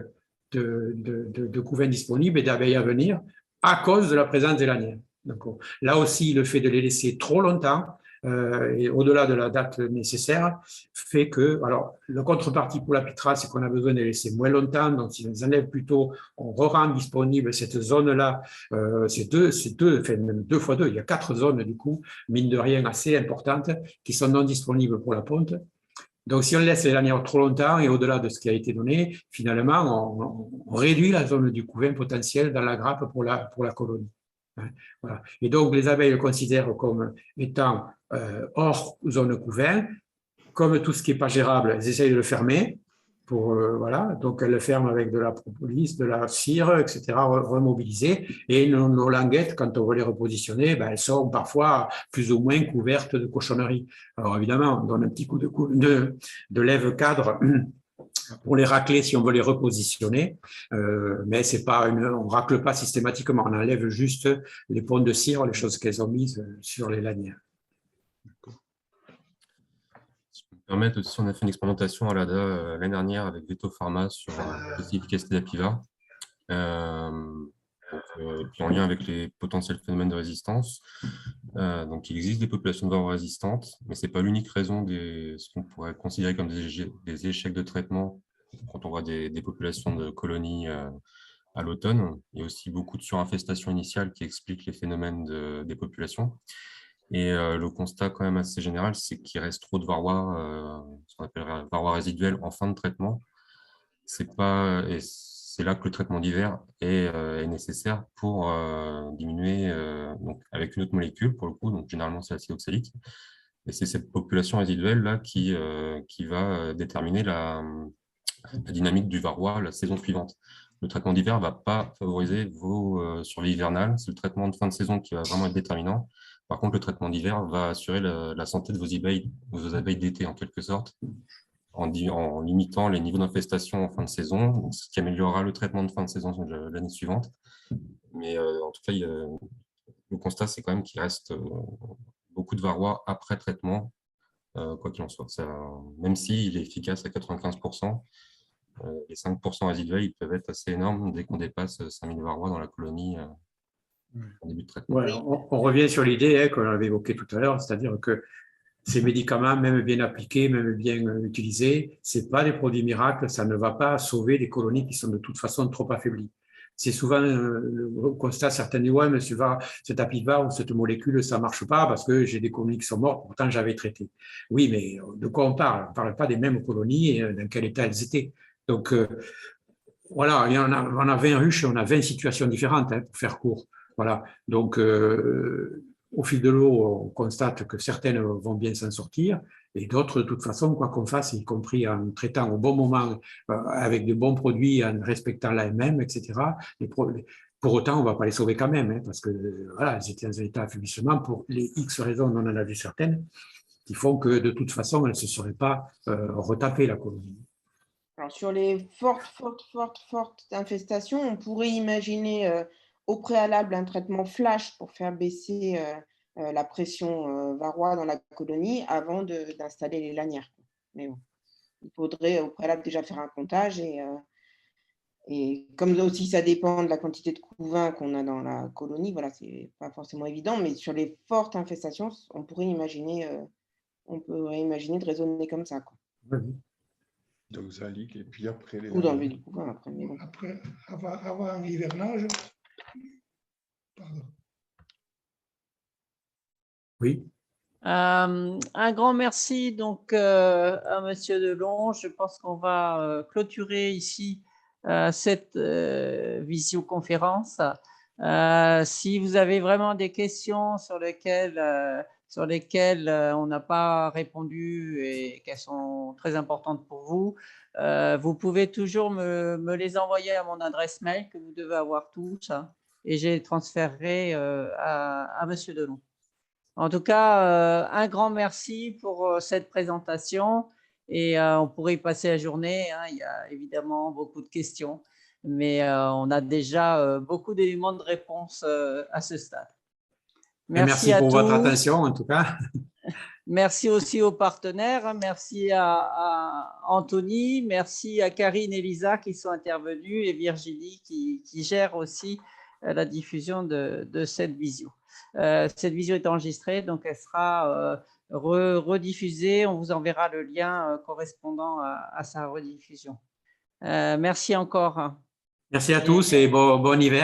de couvain disponible et d'abeilles à venir à cause de la présence des lanières. Donc, là aussi, le fait de les laisser trop longtemps et au-delà de la date nécessaire fait que, alors, le contrepartie pour l'apitras, c'est qu'on a besoin de les laisser moins longtemps, donc si on les enlève plus tôt, on rend disponible cette zone-là, c'est même 2 fois 2, il y a 4 zones du coup, mine de rien assez importantes, qui sont non disponibles pour la ponte. Donc, si on laisse les lanières trop longtemps et au-delà de ce qui a été donné, finalement, on réduit la zone du couvain potentiel dans la grappe pour la colonie. Voilà. Et donc, les abeilles le considèrent comme étant hors zone couvain. Comme tout ce qui n'est pas gérable, elles essayent de le fermer. Voilà. Donc, elles le ferment avec de la propolis, de la cire, etc., remobilisées. Et nos languettes, quand on veut les repositionner, elles sont parfois plus ou moins couvertes de cochonneries. Alors, évidemment, on donne un petit coup de lève-cadre pour les racler si on veut les repositionner, mais c'est pas on racle pas systématiquement, on enlève juste les ponts de cire, les choses qu'elles ont mises sur les lanières. Si je peux me permettre aussi, on a fait une expérimentation à l'ADA l'année dernière avec Veto Pharma sur l'efficacité d'Apiva. Puis en lien avec les potentiels phénomènes de résistance. Donc, il existe des populations de varroa résistantes, mais ce n'est pas l'unique raison de ce qu'on pourrait considérer comme des échecs de traitement quand on voit des populations de colonies à l'automne. Il y a aussi beaucoup de surinfestation initiale qui explique les phénomènes des populations. Et le constat quand même assez général, c'est qu'il reste trop de varroa, ce qu'on appellerait varroa résiduel en fin de traitement. C'est là que le traitement d'hiver est nécessaire pour diminuer, donc avec une autre molécule pour le coup, donc généralement c'est l'acide oxalique. Et c'est cette population résiduelle là qui va déterminer la dynamique du varroa la saison suivante. Le traitement d'hiver ne va pas favoriser vos survies hivernales, c'est le traitement de fin de saison qui va vraiment être déterminant. Par contre, le traitement d'hiver va assurer la santé de vos abeilles d'été en quelque sorte, en limitant les niveaux d'infestation en fin de saison, ce qui améliorera le traitement de fin de saison l'année suivante. Mais en tout cas, le constat, c'est quand même qu'il reste beaucoup de varroa après traitement, quoi qu'il en soit. Même s'il est efficace à 95%, les 5% résiduels, ils peuvent être assez énormes dès qu'on dépasse 5000 varroa dans la colonie en début de traitement. Ouais, on revient sur l'idée qu'on avait évoquée tout à l'heure, c'est-à-dire que ces médicaments, même bien appliqués, même bien utilisés, ce n'est pas des produits miracles, ça ne va pas sauver des colonies qui sont de toute façon trop affaiblies. C'est souvent le constat, certains disent « Ouais, mais cet Apiva ou cette molécule, ça ne marche pas parce que j'ai des colonies qui sont mortes, pourtant j'avais traité. » Oui, mais de quoi on parle? On ne parle pas des mêmes colonies et dans quel état elles étaient. Donc, voilà, on a 20 ruches et on a 20 situations différentes, pour faire court. Voilà, donc au fil de l'eau, on constate que certaines vont bien s'en sortir et d'autres, de toute façon, quoi qu'on fasse, y compris en traitant au bon moment, avec de bons produits, en respectant l'AMM, etc., pour autant, on ne va pas les sauver quand même, hein, parce que voilà, elles étaient dans un état d'affaiblissement pour les X raisons, on en a vu certaines, qui font que de toute façon, elles ne se seraient pas retapées, la colonie. Alors, sur les fortes infestations, on pourrait imaginer au préalable un traitement flash pour faire baisser la pression varroa dans la colonie avant d'installer les lanières. Mais bon, il faudrait au préalable déjà faire un comptage et comme aussi ça dépend de la quantité de couvain qu'on a dans la colonie, voilà, c'est pas forcément évident, mais sur les fortes infestations, on pourrait imaginer de raisonner comme ça, quoi. Oui. D'oxalique et puis après les Ou d'enlever du couvain après. Mais bon. Après, avant l'hivernage, pardon. Oui. Un grand merci donc à Monsieur Delon. Je pense qu'on va clôturer ici cette visioconférence. Si vous avez vraiment des questions sur lesquelles on n'a pas répondu et qu'elles sont très importantes pour vous, vous pouvez toujours me les envoyer à mon adresse mail que vous devez avoir tous, hein, et je les transférerai à Monsieur Delon. En tout cas, un grand merci pour cette présentation et on pourrait y passer la journée, hein. Il y a évidemment beaucoup de questions, mais on a déjà beaucoup d'éléments de réponse à ce stade. Merci à pour votre tous. attention, en tout cas. Merci aussi aux partenaires. Merci à Anthony, merci à Karine et Lisa qui sont intervenues et Virginie qui gère aussi la diffusion de cette visio. Cette visio est enregistrée, donc elle sera rediffusée. On vous enverra le lien correspondant à sa rediffusion. Merci encore. Merci à tous et bon hiver.